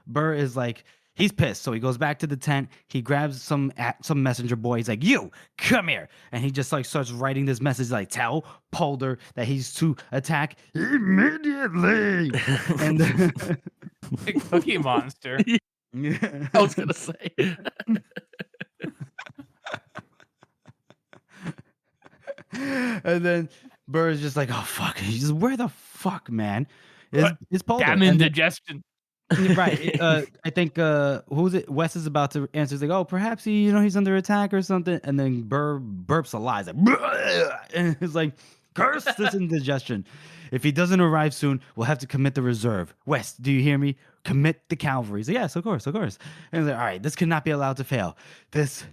Burr is like, he's pissed, so he goes back to the tent. He grabs some messenger boy. He's like, "You come here," and he just like starts writing this message like, "Tell Polder that he's to attack immediately." And Big Cookie Monster. I was gonna say. And then Burr is just like, "Oh fuck!" He's just, "Where the fuck, man? Is Polder?" Damn indigestion. Right. I think who's it? Wes is about to answer. He's like, "Oh, perhaps he's under attack or something." And then Burr burps a lie. He's like, and it's like, "Curse this indigestion! If he doesn't arrive soon, we'll have to commit the reserve." Wes, do you hear me? Commit the cavalry. He's like, "Yes, of course." And he's like, "All right, this cannot be allowed to fail. This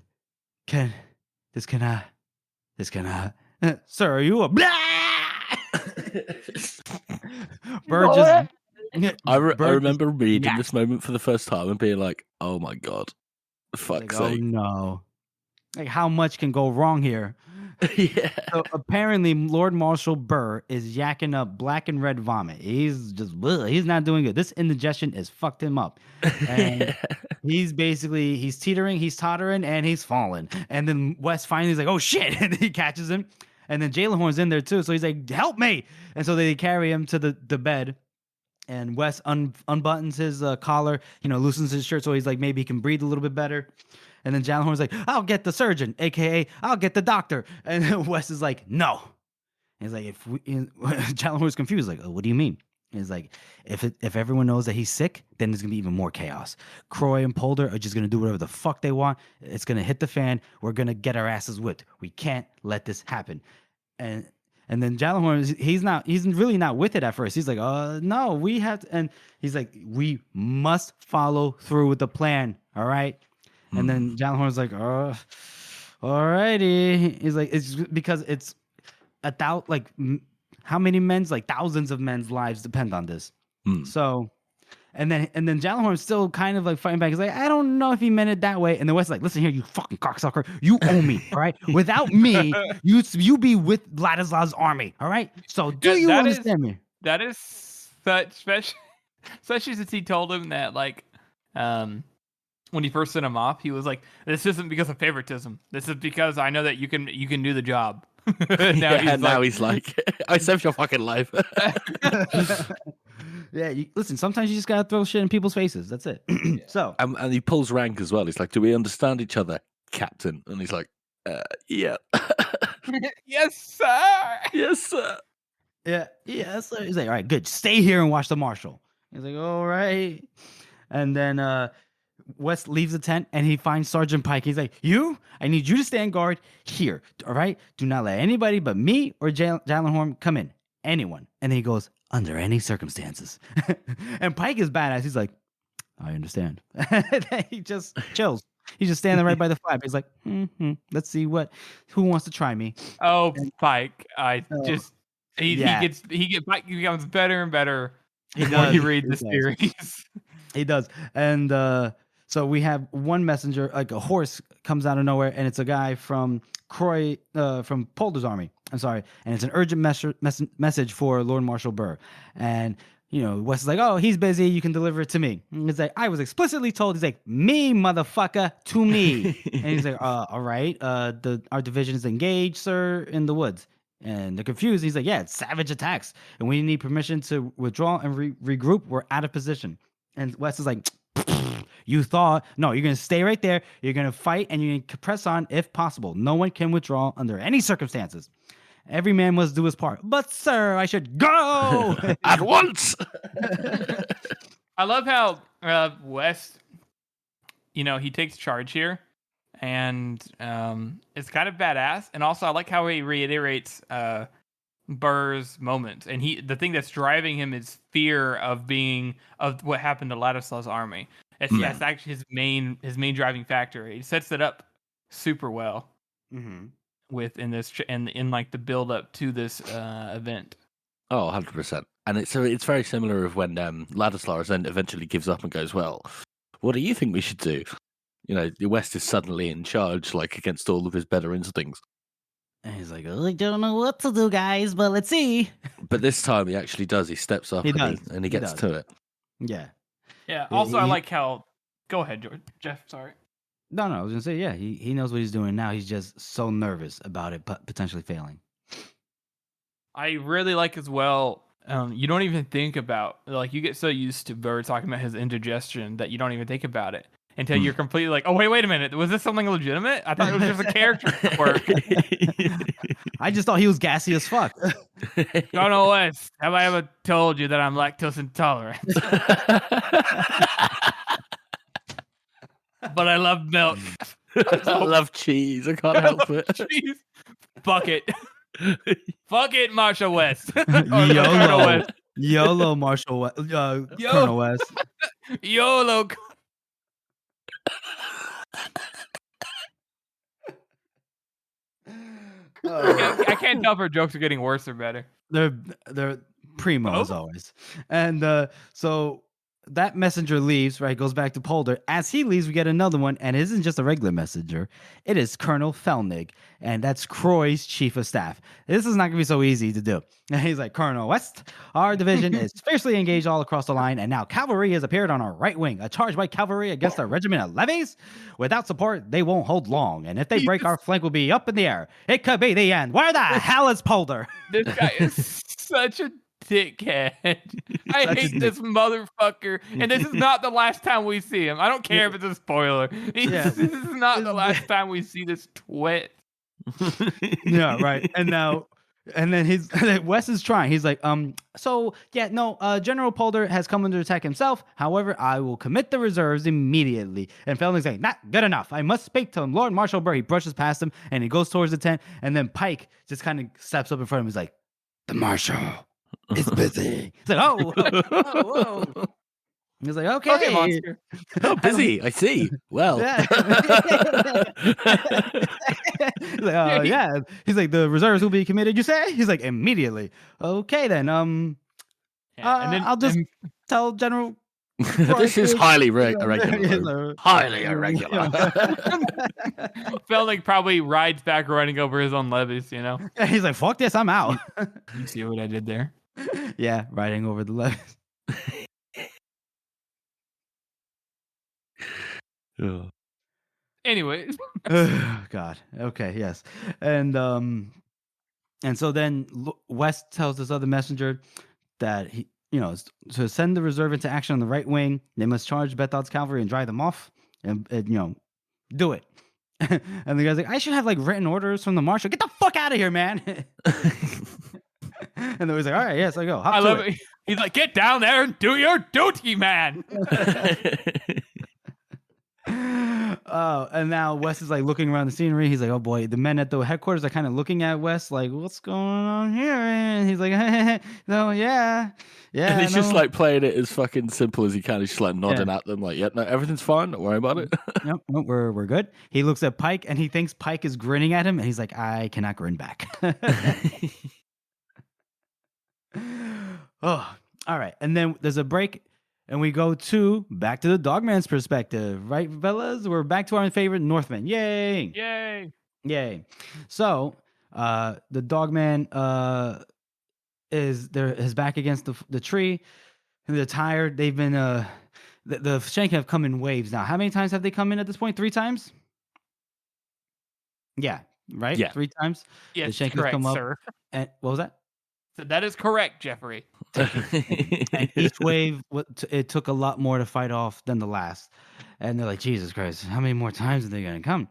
cannot. Sir, are you a blah?" Burr just. I remember reading this moment for the first time and being like, "Oh my god, fuck's sake!" Oh no! Like, how much can go wrong here? Yeah. So apparently, Lord Marshal Burr is yakking up black and red vomit. He's just he's not doing good. This indigestion has fucked him up, and he's teetering, he's tottering, and he's falling. And then Wes finally is like, "Oh shit!" and he catches him, and then Jalen Horn's in there too. So he's like, "Help me!" And so they carry him to the bed. And Wes unbuttons his collar, loosens his shirt so he's like, maybe he can breathe a little bit better. And then Jallenhorn's like, "I'll get the surgeon, a.k.a. I'll get the doctor." And Wes is like, "No." And he's like, Jallenhorn's confused, like, "Oh, what do you mean?" And he's like, if everyone knows that he's sick, then there's going to be even more chaos. Croy and Polder are just going to do whatever the fuck they want. It's going to hit the fan. We're going to get our asses whipped. We can't let this happen. And then Jallenhorn, he's really not with it at first. He's like, "No, we have to," and he's like, "We must follow through with the plan, all right?" And then Jallenhorn's like, "All righty." He's like, "It's because it's how many men's, like thousands of men's lives depend on this." So, and then Jallenhorn's still kind of like fighting back. He's like, "I don't know if he meant it that way." And the West's like, "Listen here, you fucking cocksucker. You owe me, all right? Without me, you be with Vladislav's army, all right? So you understand me?" That is such special, especially since he told him that, like, when he first sent him off, he was like, "This isn't because of favoritism. This is because I know that you can do the job." Now he's like, "I saved your fucking life." Yeah, listen, sometimes you just gotta throw shit in people's faces. That's it. So, and he pulls rank as well. He's like, "Do we understand each other, Captain?" And he's like, "Yeah." "Yes, sir." "Yes, sir." Yeah. So he's like, "All right, good. Stay here and watch the marshal." He's like, all right. And then West leaves the tent and he finds Sergeant Pike. He's like, I need you to stand guard here. All right. Do not let anybody but me or Jallenhorn come in. Anyone. And then he goes, under any circumstances. And Pike is badass. He's like, I understand. He just chills. He's just standing right by the flap. He's like, let's see who wants to try me. Oh, Pike. He becomes better and better the more you read the series. He does. And so we have one messenger, like a horse comes out of nowhere, and it's a guy from Croy, from Polder's army. I'm sorry. And it's an urgent message for Lord Marshal Burr. And, Wes is like, oh, he's busy. You can deliver it to me. And he's like, I was explicitly told. He's like, me, motherfucker, to me. And he's like, all right. Our division is engaged, sir, in the woods. And they're confused. He's like, yeah, it's savage attacks. And we need permission to withdraw and regroup. We're out of position. And Wes is like, you thought, no, you're going to stay right there. You're going to fight and you're going to press on if possible. No one can withdraw under any circumstances. Every man must do his part. But, sir, I should go at once. I love how West, he takes charge here. And it's kind of badass. And also, I like how he reiterates Burr's moments. And the thing that's driving him is fear of what happened to Ladislav's army. That's actually his main driving factor. He sets it up super well. Mm-hmm. In like the build up to this event. Oh, 100%. And it's very similar of when Ladislas then eventually gives up and goes, well, what do you think we should do? The West is suddenly in charge, like against all of his better instincts. And he's like, I don't know what to do, guys, but let's see. But this time he actually does. He steps up and he gets to it. Yeah. Yeah. Also, I like how. Go ahead, Jeff. Sorry. No, I was gonna say, yeah, he knows what he's doing now. He's just so nervous about it potentially failing. I really like as well. You don't even think about, like, you get so used to Burr talking about his indigestion that you don't even think about it until you're completely like, oh wait a minute, was this something legitimate? I thought it was just a character quirk. I just thought he was gassy as fuck. Colonel West, have I ever told you that I'm lactose intolerant? But I love milk. I love cheese. I can't help it. Cheese. Fuck it. Fuck it, Marshal West. YOLO. West. YOLO, Marshal West. Colonel West. YOLO. I can't tell if her jokes are getting worse or better. They're primo as always. And so that messenger leaves, right? Goes back to Polder. As he leaves, we get another one, and it isn't just a regular messenger. It is Colonel Felnig, and that's Croy's chief of staff. This is not going to be so easy to do. And he's like, Colonel West, our division is fiercely engaged all across the line, and now cavalry has appeared on our right wing. A charge by cavalry against a regiment of levies? Without support, they won't hold long, and if they break, our flank will be up in the air. It could be the end. Where the hell is Polder? This guy is such a dickhead. I hate this motherfucker. And this is not the last time we see him. I don't care if it's a spoiler. This is not the last time we see this twit. Yeah, right. And then Wes is trying. He's like, General Polder has come under attack himself. However, I will commit the reserves immediately. And Felning's like, not good enough. I must speak to him. Lord Marshal Burr. He brushes past him and he goes towards the tent. And then Pike just kind of steps up in front of him. He's like, the Marshal is busy. He's like, whoa. He's like, okay, monster. Oh, busy. I see. Well, he's like, yeah. He's like, the reserves will be committed. You say? He's like, immediately. Okay, then. And then I'll just tell General. This is highly irregular. Highly irregular. Felt like probably rides back running over his own levies, He's like, fuck this, I'm out. You see what I did there? Yeah, riding over the levies. Anyways. God. Okay, yes. And so then West tells this other messenger that he, to send the reserve into action on the right wing. They must charge Bethod's cavalry and drive them off, and do it. And the guy's like, I should have written orders from the marshal. Get the fuck out of here, man. And then he's like, all right, yes, I go. I love it. He's like, get down there and do your duty, man. Oh, and now Wes is like looking around the scenery. He's like, oh boy, the men at the headquarters are kind of looking at Wes like, what's going on here? And he's like, no, yeah. And he's just no. like playing it as fucking simple as he can. He's just like nodding at them, like, yeah, no, everything's fine. Don't worry about it. Nope, we're good. He looks at Pike and he thinks Pike is grinning at him, and he's like, I cannot grin back. Oh, all right. And then there's a break, and we go back to the Dogman's perspective, right, fellas? We're back to our favorite Northman. Yay! Yay! So, the Dogman is back against the tree, and they're tired. They've been the Shank have come in waves now. How many times have they come in at this point? 3 times? Yeah, right? Yeah. 3 times? Yes, the Shank correct, come up. sir. And what was that? So that is correct, Jeffrey. And each wave, it took a lot more to fight off than the last. And they're like, Jesus Christ, how many more times are they going to come?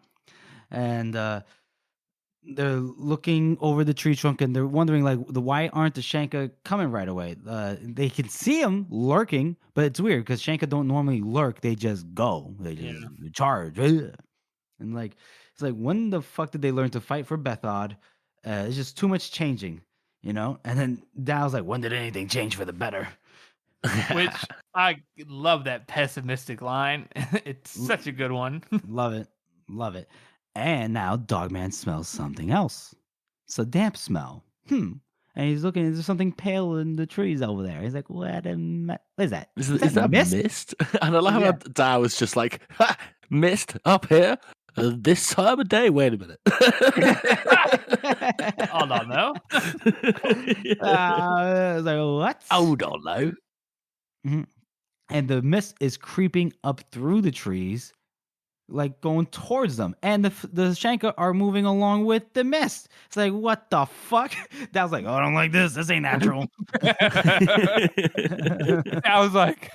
And they're looking over the tree trunk, and they're wondering, like, why aren't the Shanka coming right away? They can see them lurking, but it's weird because Shanka don't normally lurk. They just go. They just charge. And, like, it's like, when the fuck did they learn to fight for Bethod? It's just too much changing. You know, and then Dow's like, when did anything change for the better? Which I love that pessimistic line. It's such a good one. Love it. And now Dogman smells something else. It's a damp smell. And he's looking, there's something pale in the trees over there. He's like, what is that? Is that mist? And I love how Dow was just like, ha, mist up here? This time of day? Wait a minute. Hold on, though. I was like, what? Hold on, though. Mm-hmm. And the mist is creeping up through the trees, like going towards them. And the Shanka are moving along with the mist. It's like, what the fuck? That was like, oh, I don't like this. This ain't natural. I was like,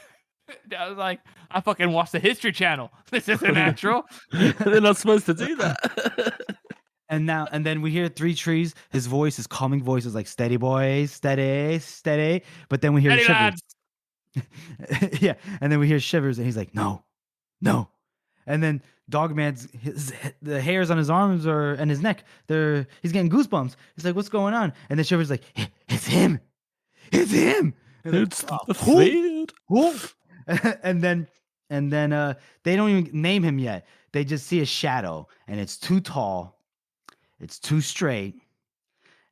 I fucking watched the History Channel. This isn't natural. They're not supposed to do that. And then we hear 3 trees. His voice, his calming voice is like, steady boys, steady, steady. But then we hear shivers. Yeah. And then we hear shivers, and he's like, no. And then Dogman's the hairs on his arms and his neck, he's getting goosebumps. He's like, what's going on? And then Shivers like, it's him. It's him. And it's the field. And then they don't even name him yet. They just see a shadow, and it's too tall, it's too straight,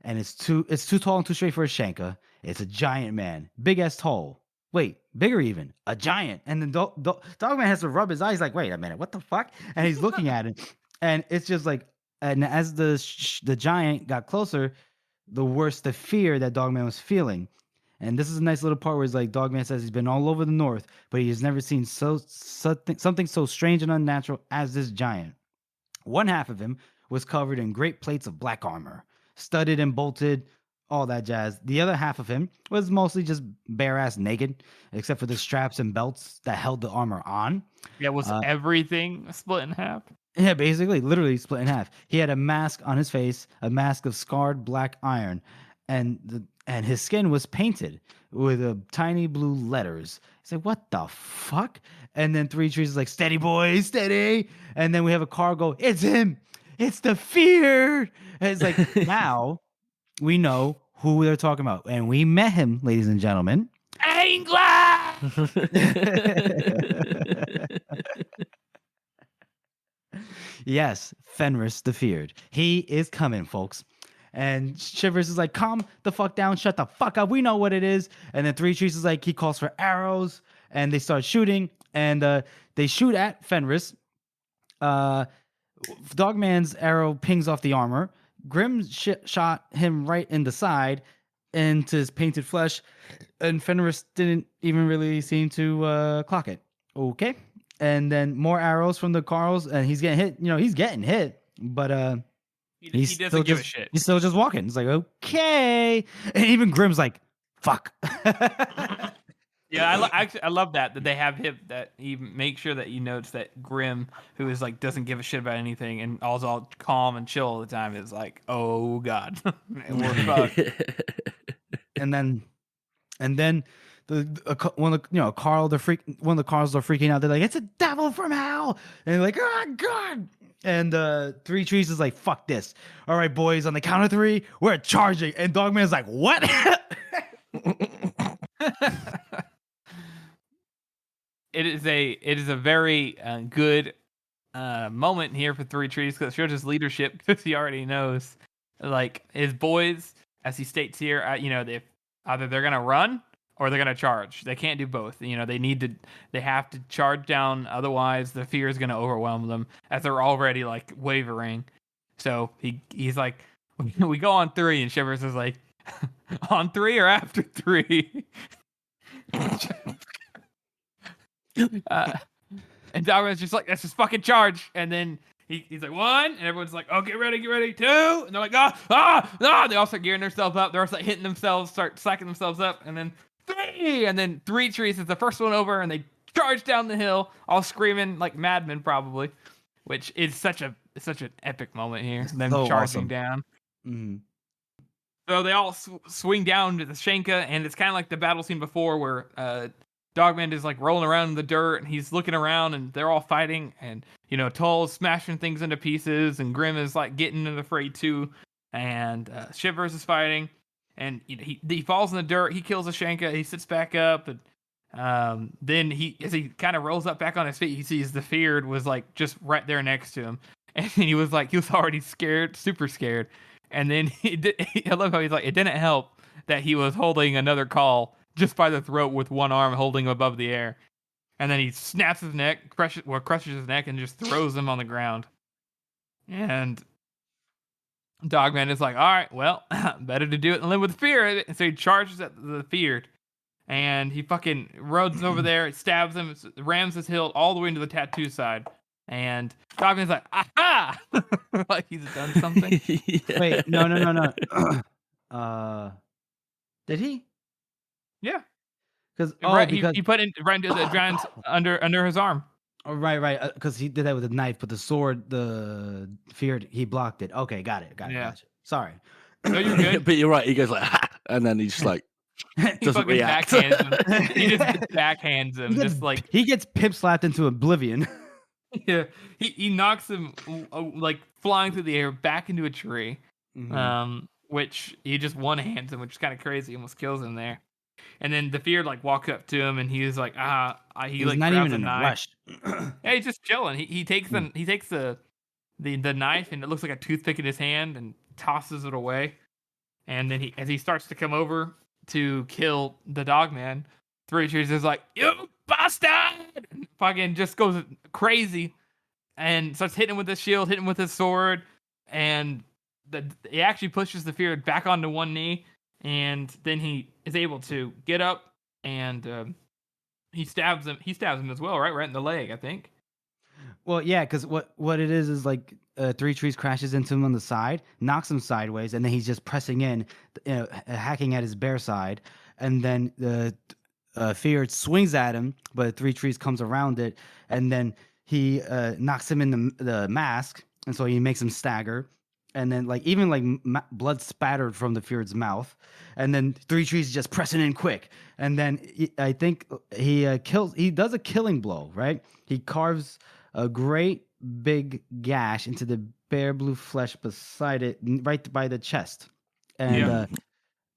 and it's too tall and too straight for a Shanka. It's a giant man, big as tall. Wait, bigger even, a giant. And then Dogman has to rub his eyes, like, wait a minute, what the fuck? And he's looking at it, and it's just like, and as the giant got closer, the worse the fear that Dogman was feeling. And this is a nice little part where it's like Dogman says he's been all over the north, but he has never seen something so strange and unnatural as this giant. One half of him was covered in great plates of black armor, studded and bolted, all that jazz. The other half of him was mostly just bare-ass naked, except for the straps and belts that held the armor on. Yeah, was everything split in half? Yeah, basically, literally split in half. He had a mask on his face, a mask of scarred black iron, and his skin was painted with tiny blue letters. He's like, what the fuck? And then 3 trees is like, steady boys, steady. And then we have a car go, it's him. It's the fear. And it's like, now we know who they're talking about. And we met him, ladies and gentlemen. England! Yes, Fenris the Feared. He is coming, folks. And Shivers is like, calm the fuck down, shut the fuck up, we know what it is. And then 3 trees is like, he calls for arrows, and they start shooting, and they shoot at Fenris. Dogman's arrow pings off the armor. Grim shot him right in the side, into his painted flesh, and Fenris didn't even really seem to clock it. Okay. And then more arrows from the Carls, and he's getting hit. You know, he's getting hit, but he doesn't give a shit. He's still just walking. It's like, okay. And even Grim's like, fuck. Yeah, I love that they have him, that he makes sure that he notes that Grim, who is like doesn't give a shit about anything and all calm and chill all the time, is like, oh god, we're fucked. And then And then one of the one of the Carls are freaking out. They're like, "It's a devil from hell!" And they're like, "Oh God!" And Three Trees is like, "Fuck this! All right, boys, on the count of 3, we're charging." And Dogman's like, "What?" It is a very good moment here for Three Trees because it shows his leadership because he already knows like his boys, as he states here, they either they're gonna run or they're gonna charge. They can't do both. They have to charge down, otherwise the fear is gonna overwhelm them as they're already like wavering. So he's like, we go on 3, and Shivers is like, on 3 or after 3. And Dogman's just like, let's just fucking charge. And then he's like, 1, and everyone's like, oh, get ready, 2. And they're like, ah. They all start gearing themselves up. They're all like hitting themselves, start slacking themselves up. And then 3, and then Three Trees is the first one over, and they charge down the hill, all screaming like madmen, probably, which is such an epic moment here. Them so charging awesome. down. Mm-hmm. So they all swing down to the Shenka, and it's kind of like the battle scene before where Dogman is like rolling around in the dirt, and he's looking around, and they're all fighting, and Tull's smashing things into pieces, and Grim is like getting in the fray too, and Shivers is fighting, and he falls in the dirt, he kills a Shenka, he sits back up, and then as he kind of rolls up back on his feet, he sees the Feared was like just right there next to him, and he was already scared, super scared, and then I love how he's like, it didn't help that he was holding another call just by the throat with one arm holding him above the air. And then he snaps his neck, crushes his neck, and just throws him on the ground. And Dogman is like, all right, well, better to do it than live with fear. And so he charges at the Feared. And he fucking roads over there, stabs him, rams his hilt all the way into the tattoo side. And Dogman's like, aha! Like he's done something. Yeah. Wait, no. Did he? Yeah, because he put it right into the giant under his arm. Oh, right. Because he did that with a knife, but the sword, the Feared, he blocked it. Okay, got it. Yeah. Gotcha. Sorry. No, you're good. But you're right. He goes like, ha! And then he's just like, doesn't react. Backhands him. He just backhands him. He gets pip slapped into oblivion. Yeah, he knocks him like flying through the air back into a tree. Mm-hmm. Which he just one hands him, which is kind of crazy, almost kills him there. And then the Feared like walks up to him, and he was like, he's like not even in a rush. Yeah, he's just chilling. He takes the knife, and it looks like a toothpick in his hand, and tosses it away. And then as he starts to come over to kill the Dogman, Three Trees is like, you bastard! And fucking just goes crazy and starts hitting him with his shield, hitting him with his sword, and he actually pushes the Feared back onto one knee, and then he is able to get up, and he stabs him. He stabs him as well, right in the leg, I think. Well, yeah, because what it is like Three Trees crashes into him on the side, knocks him sideways, and then he's just pressing in, hacking at his bare side, and then the Feared swings at him, but Three Trees comes around it, and then he knocks him in the mask, and so he makes him stagger. And then, blood spattered from the Feared's mouth, and then Three Trees just pressing in quick. And then I think he kills. He does a killing blow, right? He carves a great big gash into the bare blue flesh beside it, right by the chest. And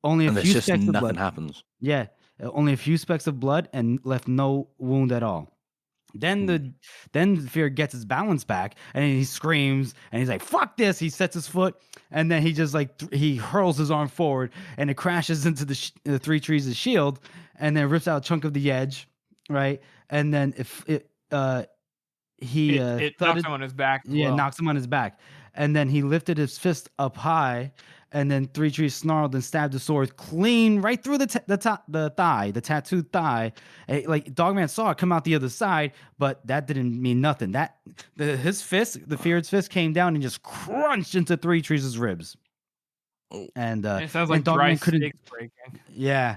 only a few specks of blood. Nothing happens. Yeah, only a few specks of blood, and left no wound at all. Then the Feared gets his balance back, and he screams, and he's like, "Fuck this!" He sets his foot, and then he just he hurls his arm forward, and it crashes into the Three Trees' shield, and then rips out a chunk of the edge, right? And then it knocks him on his back. Yeah, knocks him on his back, and then he lifted his fist up high. And then Three Trees snarled and stabbed the sword clean right through the tattooed thigh. Like Dogman saw it come out the other side, but that didn't mean nothing. The Feared's fist came down and just crunched into Three Trees' ribs. And it sounds like dry sticks breaking. Yeah,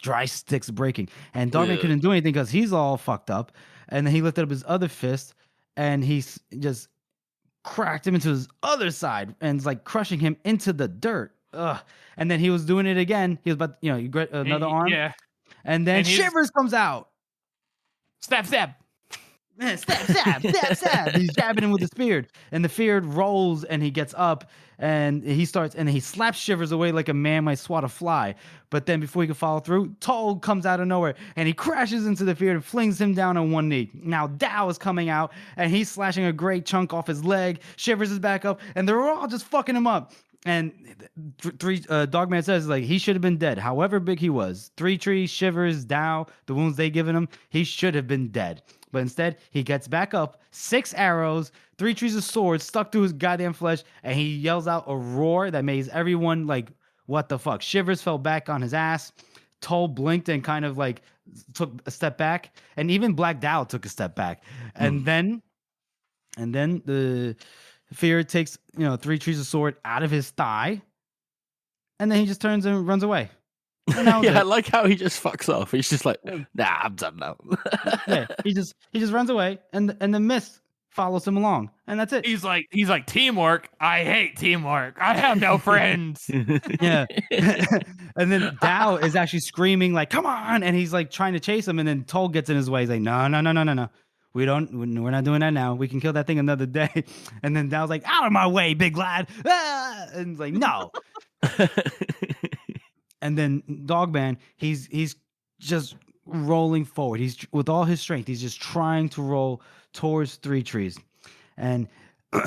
dry sticks breaking. And Dogman couldn't do anything because he's all fucked up. And then he lifted up his other fist, and he just cracked him into his other side and it's like crushing him into the dirt. ugh. And then he was doing it again. He was about, you get another arm. Yeah. And then Shivers comes out. Stab. Stab. He's jabbing him with the spear. And the spear rolls and he gets up and he slaps Shivers away like a man might swat a fly. But then before he can follow through, Toll comes out of nowhere and he crashes into the fear and flings him down on one knee. Now Dow is coming out and he's slashing a great chunk off his leg. Shivers is back up and they're all just fucking him up. And Dogman says like he should have been dead, however big he was. Three Trees, Shivers, Dow, the wounds they given him, he should have been dead. But instead, he gets back up, 6 arrows, 3 trees of swords stuck through his goddamn flesh, and he yells out a roar that makes everyone like, what the fuck? Shivers fell back on his ass. Toll blinked and kind of like took a step back. And even Black Dow took a step back. And then the fear takes, 3 trees of sword out of his thigh. And then he just turns and runs away. I like how he just fucks off. He's just like, nah, I'm done now. Yeah, he just runs away, and the mist follows him along, and that's it. He's like teamwork. I hate teamwork. I have no friends. Yeah, and then Dow is actually screaming like, "Come on!" And he's like trying to chase him, and then Toll gets in his way. He's like, "No. We're not doing that now. We can kill that thing another day." And then Dow's like, "Out of my way, big lad!" Ah! And he's like, "No." And then Dogman, he's just rolling forward. He's with all his strength. He's just trying to roll towards 3 trees, and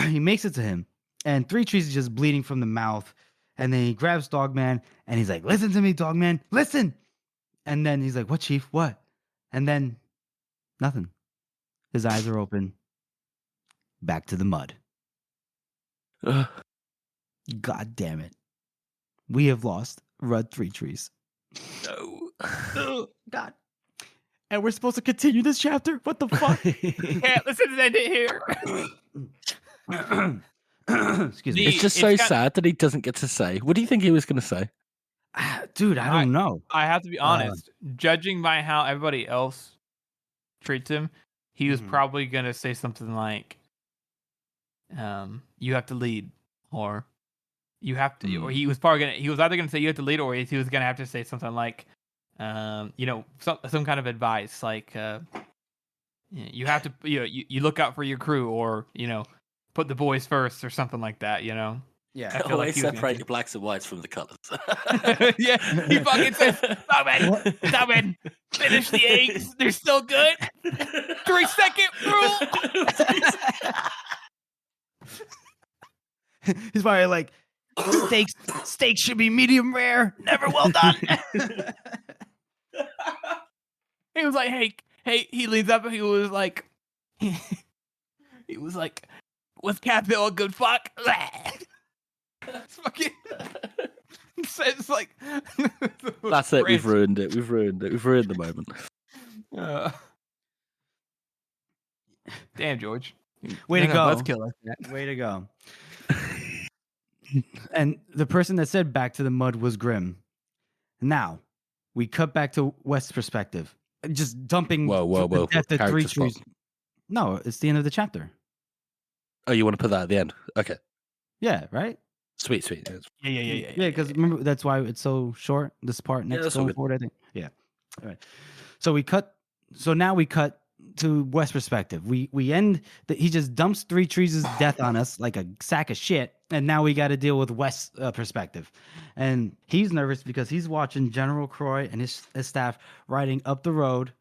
he makes it to him. And 3 trees is just bleeding from the mouth. And then he grabs Dogman, and he's like, "Listen to me, Dogman, listen." And then he's like, "What, Chief? What?" And then nothing. His eyes are open. Back to the mud. God damn it! We have lost Rudd 3 trees. No. Oh, God. And we're supposed to continue this chapter? What the fuck? Yeah, let's end it here. Excuse me. It's just so sad that he doesn't get to say. What do you think he was going to say? Dude, I don't know. I have to be honest. Judging by how everybody else treats him, he was probably going to say something like, you have to lead, or you have to, or he was either going to say you have to lead, or he was going to have to say something like, some kind of advice, like, you have to, you look out for your crew, or, put the boys first, or something like that, Yeah. I feel like separate the blacks and whites from the colors. Yeah, he fucking says, stop it, finish the eggs, they're still good. 3-second rule. He's probably like, steaks should be medium rare, never well done. He was like, hey, he leans up and he was like, was Capital a good fuck? It's fucking. It's like. That's it. We've ruined it. We've ruined the moment. Damn, George. Way to go. Let's kill us. Way to go. And the person that said back to the mud was Grim. Now, we cut back to West's perspective. Just dumping Whoa. death of 3 Character trees. spot. No, it's the end of the chapter. Oh, you want to put that at the end? Okay. Yeah, right? Sweet. Yeah, because remember, that's why it's so short, this part next going forward, I think. Yeah. All right. So now we cut to West's perspective. We end he just dumps 3 trees' death on us like a sack of shit, and now we got to deal with West's perspective. And he's nervous because he's watching General Croy and his staff riding up the road,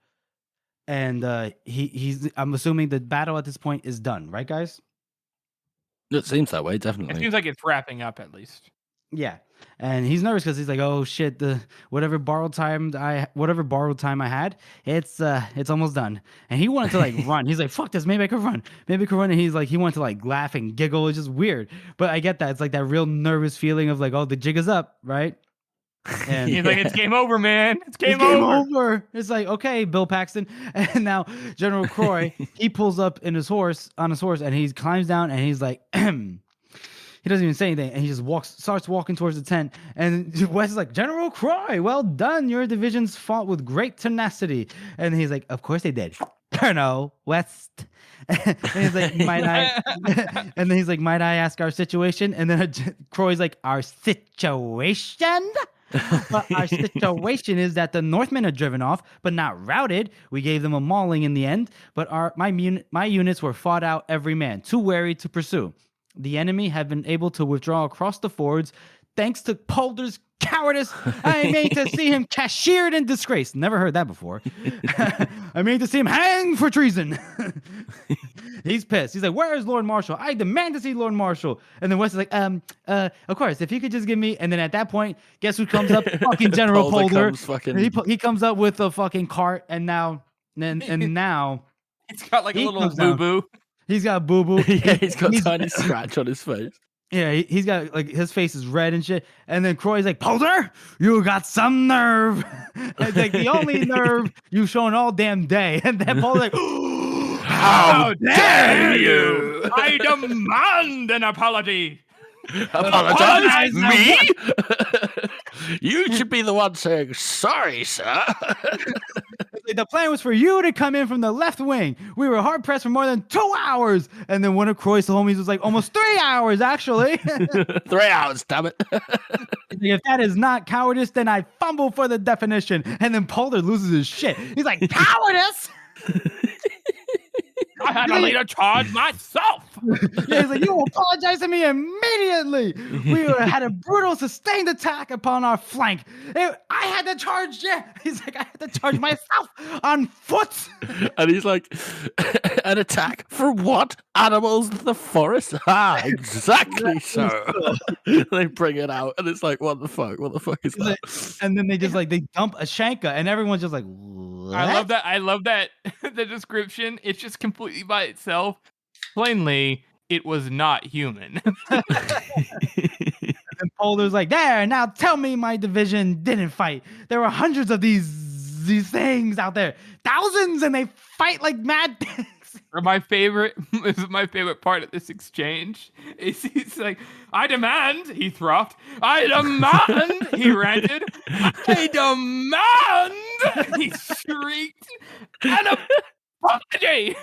and I'm assuming the battle at this point is done, right, guys? It seems that way, definitely. It seems like it's wrapping up at least. Yeah, and he's nervous because he's like, "Oh shit! Whatever borrowed time I had, it's almost done." And he wanted to like run. He's like, "Fuck this! Maybe I could run. Maybe I could run." And he wanted to like laugh and giggle. It's just weird, but I get that. It's like that real nervous feeling of like, "Oh, the jig is up, right?" And he's like, "It's game over, man. It's game over." It's like, okay, Bill Paxton. And now General Croy, he pulls up on his horse, and he climbs down, and he's like, he doesn't even say anything, and he just starts walking towards the tent. And Wes is like, "General Croy, well done. Your divisions fought with great tenacity." And he's like, "Of course they did." Colonel West. And he's like, might I? And then he's like, might I ask our situation? And then Croy's like, our situation? But our situation is that the Northmen are driven off, but not routed. We gave them a mauling in the end, but my units were fought out every man, too wary to pursue. The enemy have been able to withdraw across the fords, thanks to Polder's cowardice. I made to see him cashiered in disgrace. Never heard that before. I made to see him hanged for treason. He's pissed. He's like, where is Lord Marshal? I demand to see Lord Marshal. And then West is like, of course, if you could just give me. And then at that point, guess who comes up? Fucking General Polder. He comes up with a fucking cart, and now it's got like a little boo-boo. He's got boo-boo. Yeah, he's got a tiny scratch on his face. Yeah, he's got, like, his face is red and shit. And then Croy's like, Polder, you got some nerve. It's like the only nerve you've shown all damn day. And then Polder's like, how dare you? I demand an apology. Apologize? Me? You should be the one saying, sorry, sir. The plan was for you to come in from the left wing. We were hard pressed for more than 2 hours. And then one of Croy's homies was like, almost 3 hours, actually. 3 hours, damn it. If that is not cowardice, then I fumble for the definition. And then Polder loses his shit. He's like, cowardice? I had to lead a charge myself. Yeah, he's like, you will apologize to me immediately. We had a brutal sustained attack upon our flank. I had to charge. Yeah, he's like, I had to charge myself on foot. And he's like, an attack for what? Animals of the forest? Ah, exactly so. They bring it out, and it's like, what the fuck? What the fuck is that? And then they just like, they dump a Shanka, and everyone's just like, what? I love that. The description, it's just completely by itself. Plainly, it was not human. And Polder's like, there, now tell me my division didn't fight. There were hundreds of these things out there. Thousands, and they fight like mad things. My favorite part of this exchange is he's like, I demand, he throffed. I demand, he ranted. I demand, he shrieked. An apology.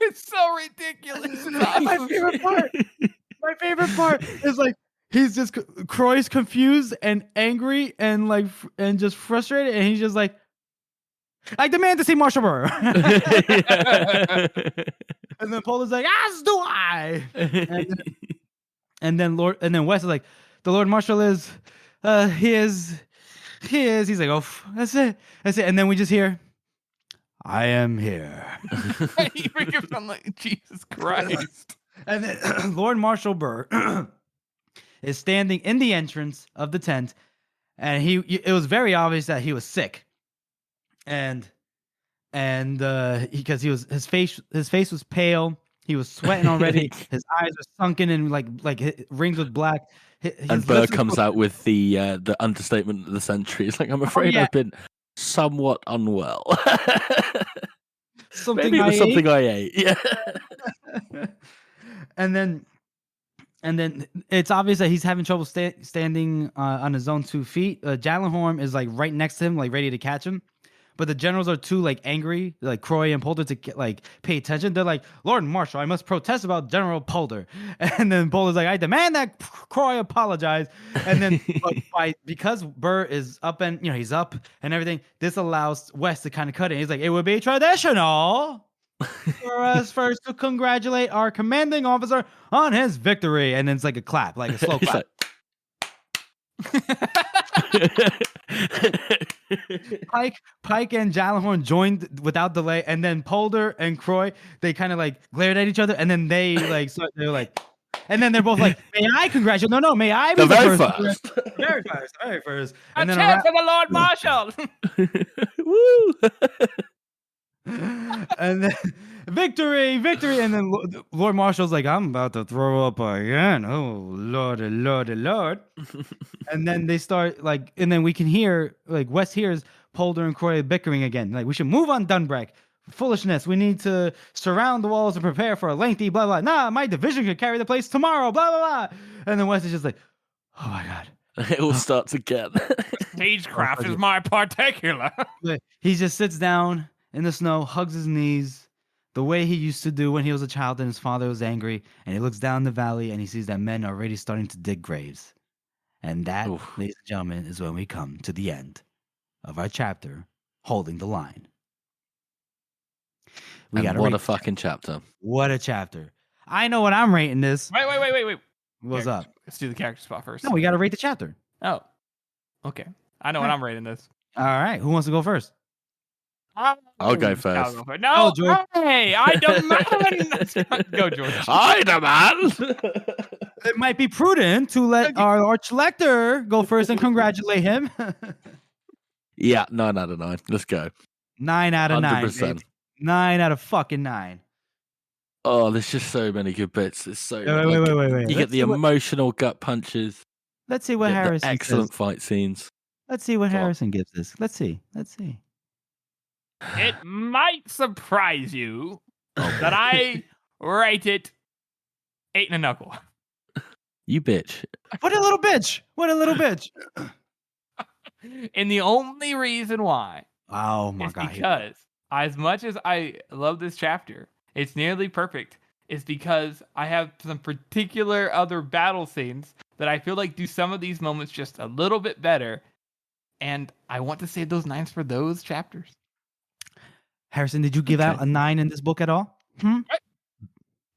It's so ridiculous. My favorite part is like, he's just, Croy's confused and angry and like, and just frustrated, and he's just like, I demand to see Marshal Burr. And then Polder's like, as do I. And then West is like, the Lord Marshal is, he is. He's like, oh, that's it. And then we just hear, I am here. He freaking sound like Jesus Christ. And then Lord Marshal Burr is standing in the entrance of the tent, and it was very obvious that he was sick. And because his face was pale, he was sweating already. His eyes were sunken and like ringed with black. And Burr comes out with the understatement of the century. It's like, I'm afraid I've been somewhat unwell. Maybe it was something I ate. Yeah. And then it's obvious that he's having trouble standing on his own 2 feet. Jallenhorn is like right next to him, like ready to catch him. But the generals are too like angry, like Croy and Polder, to like pay attention. They're like, Lord Marshal, I must protest about General Polder. And then Polder's like, I demand that Croy apologize. And then because Burr is up and he's up and everything, this allows West to kind of cut it. He's like, it would be traditional for us first to congratulate our commanding officer on his victory. And then it's like a clap, like a slow clap. Pike and Jallenhorn joined without delay, and then Polder and Croy, they kind of like glared at each other, and then they like, so they're like, and then they're both like, may I congratulate? No, may I be the very first? Very first. And a chant for the Lord Marshal. Woo! And then victory, and then Lord Marshal's like, I'm about to throw up again. Oh lordy. And then they start like, and then we can hear like West hears Polder and Croy bickering again. Like, we should move on Dunbrack. Foolishness. We need to surround the walls and prepare for a lengthy blah blah. Nah, my division could carry the place tomorrow. Blah blah blah. And then West is just like, oh my god. It all starts again. Stagecraft is my particular. He just sits down. in the snow, hugs his knees, the way he used to do when he was a child and his father was angry. And he looks down the valley and he sees that men are already starting to dig graves. And that, ladies and gentlemen, is when we come to the end of our chapter, Holding the Line. What a fucking chapter. What a chapter. I know what I'm rating this. Wait. What's up? Let's do the character spot first. No, we got to rate the chapter. Oh, okay. I know what I'm rating this. All right. Who wants to go first? I'll go first. No, George. Hey, I demand. Go, George. I demand. It might be prudent to let our arch lector go first and congratulate him. Yeah, 9 out of 9. Let's go. 9 out of 9. 100%. Babe. 9 out of fucking 9. Oh, there's just so many good bits. It's so Wait. You get the emotional gut punches. Let's see what Harrison excellent says. fight scenes. Let's see what Harrison gives this. Let's see. It might surprise you that I rate it 8 and a knuckle. You bitch. What a little bitch. And the only reason why is because as much as I love this chapter, it's nearly perfect, is because I have some particular other battle scenes that I feel like do some of these moments just a little bit better. And I want to save those 9s for those chapters. Harrison, did you give out a 9 in this book at all? Right.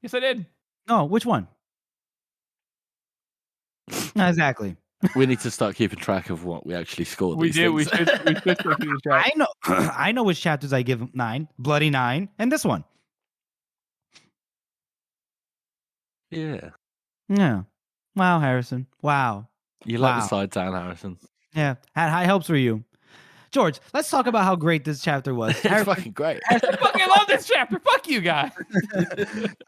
Yes, I did. No, which one? Exactly. We need to start keeping track of what we actually scored. We do. We should start keeping track. I know which chapters I give 9. Bloody 9. And this one. Yeah. Wow, Harrison. Wow. You let the side down, Harrison. Yeah. Had high hopes for you. George, let's talk about how great this chapter was. It's fucking great. I fucking love this chapter. Fuck you guys.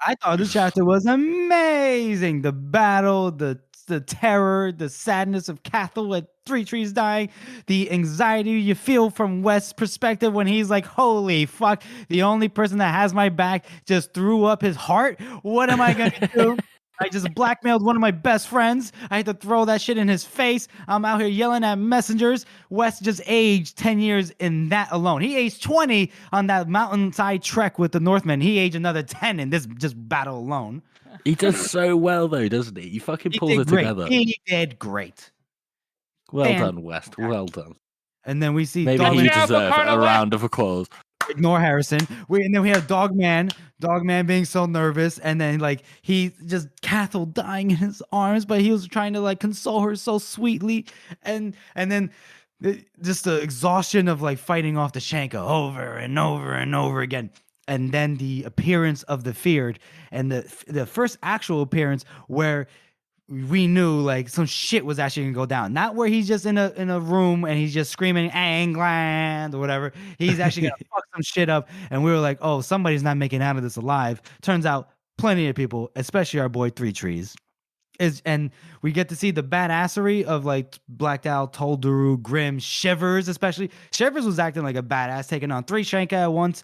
I thought this chapter was amazing. The battle, the terror, the sadness of Cathal at Three Trees dying, the anxiety you feel from West's perspective when he's like, holy fuck, the only person that has my back just threw up his heart. What am I going to do? I just blackmailed one of my best friends. I had to throw that shit in his face. I'm out here yelling at messengers. West just aged 10 years in that alone. He aged 20 on that mountainside trek with the Northmen. He aged another 10 in this just battle alone. He does so well, though, doesn't he? He fucking pulls it together. He did great. Well done, West. Well done. And then we see maybe he deserves a round of applause. Ignore Harrison. And then we have Dogman being so nervous, and then like he just Cathal dying in his arms, but he was trying to like console her so sweetly, and then just the exhaustion of like fighting off the Shanka over and over and over again. And then the appearance of the Feared, and the first actual appearance where we knew like some shit was actually gonna go down. Not where he's just in a room and he's just screaming England or whatever. He's actually gonna fuck some shit up. And we were like, oh, somebody's not making out of this alive. Turns out plenty of people, especially our boy Three Trees. And we get to see the badassery of like Blacked Owl, Tolduru, Grim, Shivers, especially. Shivers was acting like a badass, taking on 3 Shanka at once,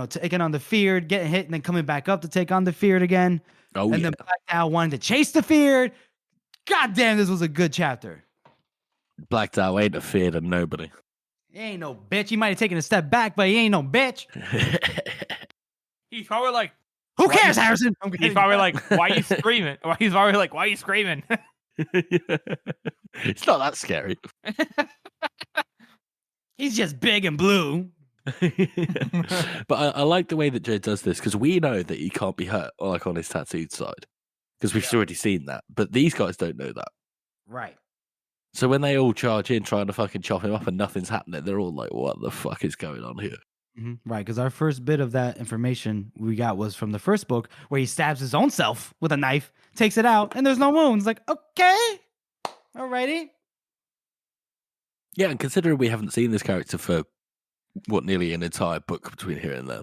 taking on the Feared, getting hit, and then coming back up to take on the Feared again. Then Blacked Owl wanted to chase the Feared. God damn, this was a good chapter. Blacked Owl ain't afeard of nobody. He ain't no bitch. He might have taken a step back, but he ain't no bitch. He's probably like, who cares, Harrison? He's probably like, why are you screaming? He's probably like, why are you screaming? It's not that scary. He's just big and blue. But I like the way that Jay does this, because we know that he can't be hurt like on his tattooed side, because we've already seen that. But these guys don't know that. Right. So when they all charge in trying to fucking chop him up and nothing's happening, they're all like, what the fuck is going on here? Mm-hmm. Right, because our first bit of that information we got was from the first book, where he stabs his own self with a knife, takes it out, and there's no wounds. Like, okay, alrighty. Yeah, and considering we haven't seen this character for, nearly an entire book between here and there.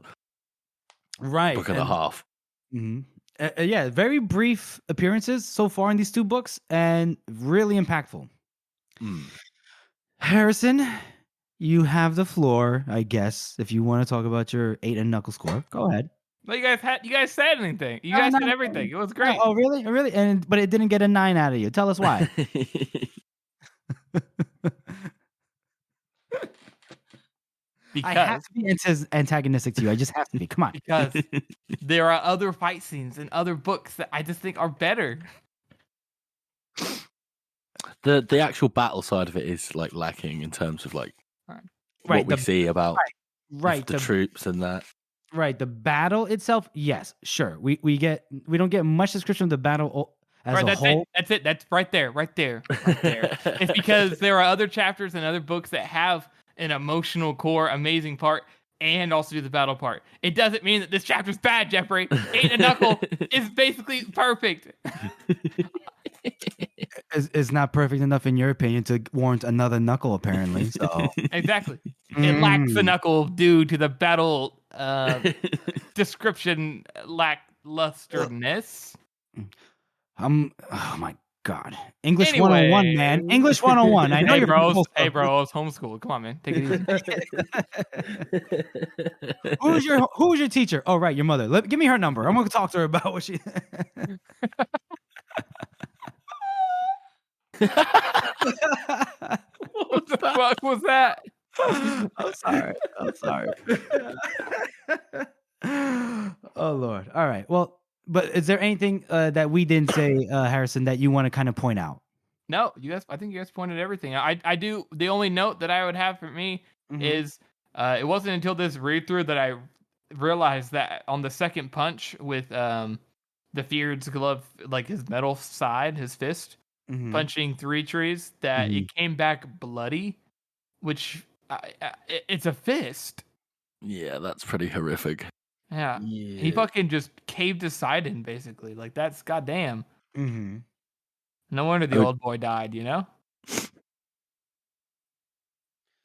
Right. Book and a half. Mm-hmm. Yeah, very brief appearances so far in these 2 books, and really impactful. Harrison, you have the floor, I guess, if you want to talk about your 8 and knuckle score. Go ahead. Well, you guys said anything. You guys said everything. It was great. Oh, really? Really? But it didn't get a 9 out of you. Tell us why. I have because to be antagonistic to you. I just have to be. Come on. because there are other fight scenes in other books that I just think are better. The actual battle side of it is like lacking in terms of like Right. what we see about Right. the troops and that. Right. The battle itself, yes, sure. We don't get much description of the battle as Right, a that's whole. it. That's it. That's right there. It's because there are other chapters and other books that have an emotional core, amazing part, and also do the battle part. It doesn't mean that this chapter's bad, Jeffrey. Eight and Knuckle is basically perfect. It's not perfect enough in your opinion to warrant another Knuckle, apparently. So Exactly. It lacks the Knuckle due to the battle description lacklusterness. Oh my God. English Anyway. 101, man. English 101. I know you're from Coastal. Hey, bro, I was homeschooled. Come on, man. Take it easy. Who's your teacher? Oh, right, your mother. Give me her number. I'm gonna talk to her about what she. What the fuck was that? I'm sorry. Oh Lord. All right. Well, but is there anything that we didn't say, Harrison, that you want to kind of point out? No, I think you guys pointed everything. I do. The only note that I would have for me is it wasn't until this read through that I realized that on the second punch with the Feared's glove, like his metal side, his fist punching three trees, that it came back bloody, which it's a fist. Yeah, that's pretty horrific. Yeah. He fucking just caved his side in, basically. Like, that's goddamn. No wonder the old boy died, you know?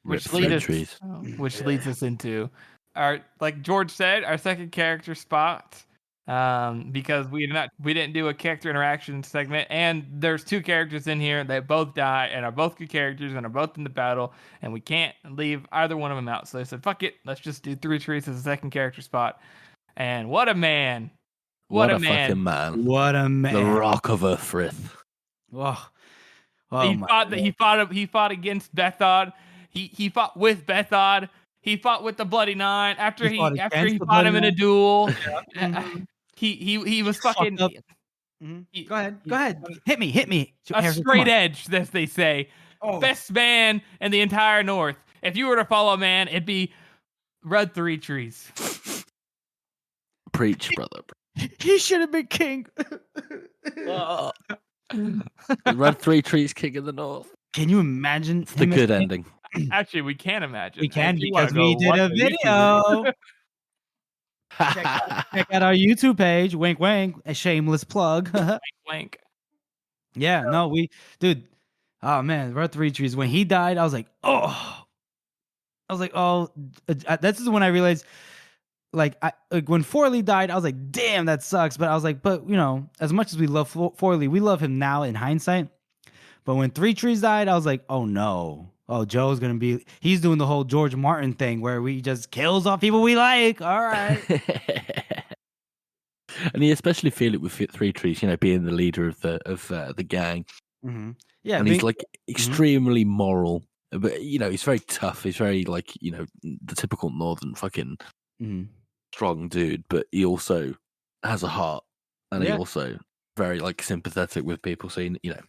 Which leads us into our, like George said, our second character spot. Because we didn't do a character interaction segment, and there's two characters in here that both die and are both good characters and are both in the battle, and we can't leave either one of them out. So they said, "Fuck it, let's just do three trees as a second character spot." And what a man! What a fucking man! What a man! The Rock of Earthrith. Oh He fought against Bethod. He fought with Bethod. He fought with the Bloody Nine after he fought him in a duel. He was fucking. Go ahead. Hit me. A straight edge, as they say. Oh. Best man in the entire North. If you were to follow a man, it'd be Red Three Trees. Preach, brother. He should have been king. Red Three Trees, king of the North. Can you imagine? It's the good ending. Actually, we can imagine. We can, because we did a video. check out our YouTube page. Wink, wink. A shameless plug. Wink, wink. Yeah, no, dude. Oh man, Red Three Trees. When he died, I was like, oh. This is when I realized, like when Forley died, I was like, damn, that sucks. But I was like, but you know, as much as we love Forley, we love him now in hindsight. But when Three Trees died, I was like, oh no. Oh, Joe's he's doing the whole George Martin thing where we just kills off people we like. All right. And you especially feel it with Three Trees, you know, being the leader of the gang. Yeah. And he's like extremely moral, but you know, he's very tough. He's very like, you know, the typical Northern fucking strong dude, but he also has a heart, and he also very like sympathetic with people. So, you know.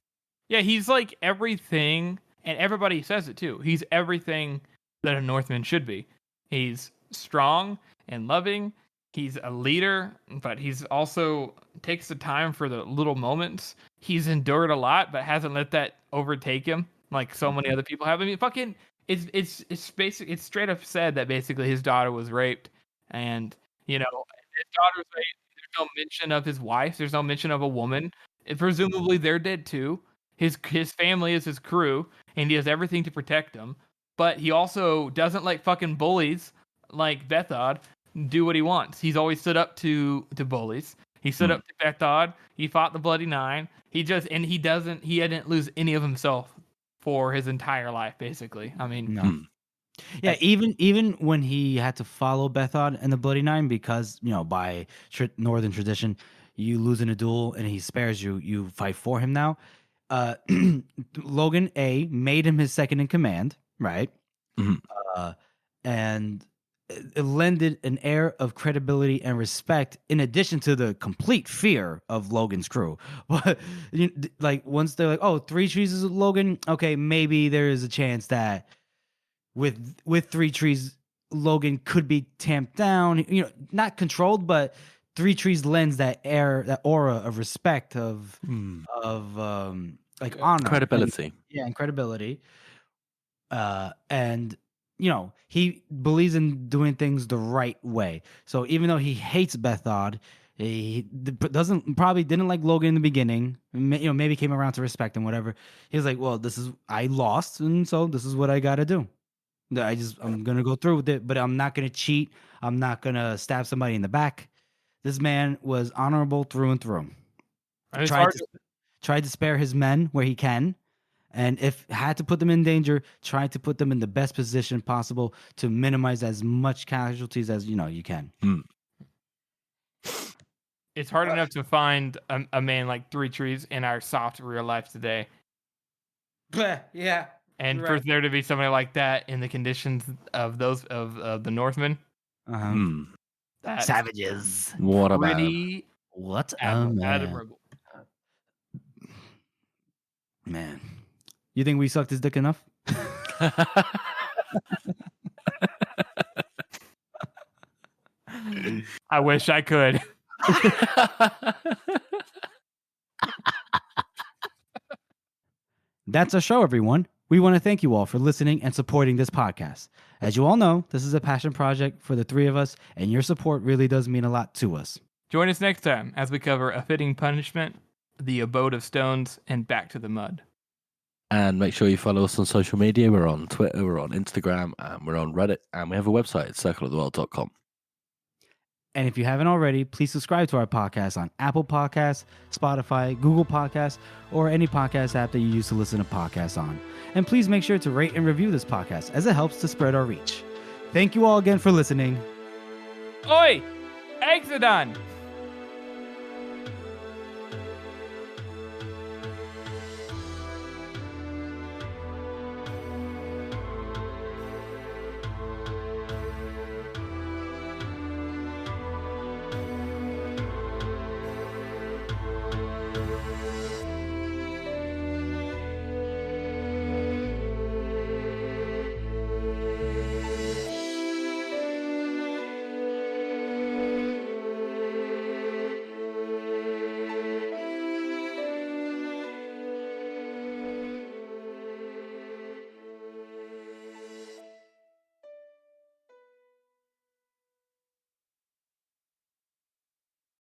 Yeah, he's like everything. And everybody says it too. He's everything that a Northman should be. He's strong and loving. He's a leader, but he's also takes the time for the little moments. He's endured a lot, but hasn't let that overtake him like so many other people have. I mean, fucking, it's basic. It's straight up said that basically his daughter was raped, and you know, his daughter was raped. There's no mention of his wife. There's no mention of a woman. And presumably, they're dead too. His family is his crew, and he does everything to protect them. But he also doesn't let fucking bullies like Bethod do what he wants. He's always stood up to bullies. He stood up to Bethod. He fought the Bloody Nine. He didn't lose any of himself for his entire life, basically. I mean, no. Yeah, even when he had to follow Bethod and the Bloody Nine, because, you know, by Northern tradition, you lose in a duel and he spares you, you fight for him now. Logan made him his second in command, right? and it lended an air of credibility and respect in addition to the complete fear of Logan's crew. But like once they're like, oh, Three Trees is Logan, okay, maybe there is a chance that with Three Trees, Logan could be tamped down, not controlled, but Three Trees lends that aura of respect, of like honor, credibility. and credibility. And he believes in doing things the right way. So even though he hates Bethod, he didn't like Logan in the beginning. Maybe came around to respect him, whatever. He was like, well, I lost, and so this is what I got to do. I'm gonna go through with it, but I'm not gonna cheat. I'm not gonna stab somebody in the back. This man was honorable through and through. Tried to spare his men where he can. And if had to put them in danger, try to put them in the best position possible to minimize as much casualties as you can. It's hard enough to find a man like Three Trees in our soft real life today. Yeah. And for there to be somebody like that in the conditions of those of the Northmen, savages. What a man. Admirable. Man. You think we sucked his dick enough? I wish I could. That's our show, everyone. We want to thank you all for listening and supporting this podcast. As you all know, this is a passion project for the three of us, and your support really does mean a lot to us. Join us next time as we cover A Fitting Punishment, The Abode of Stones, and Back to the Mud. And make sure you follow us on social media. We're on Twitter, we're on Instagram, and we're on Reddit. And we have a website, circleoftheworld.com. And if you haven't already, please subscribe to our podcast on Apple Podcasts, Spotify, Google Podcasts, or any podcast app that you use to listen to podcasts on. And please make sure to rate and review this podcast, as it helps to spread our reach. Thank you all again for listening. Oi! Exodon!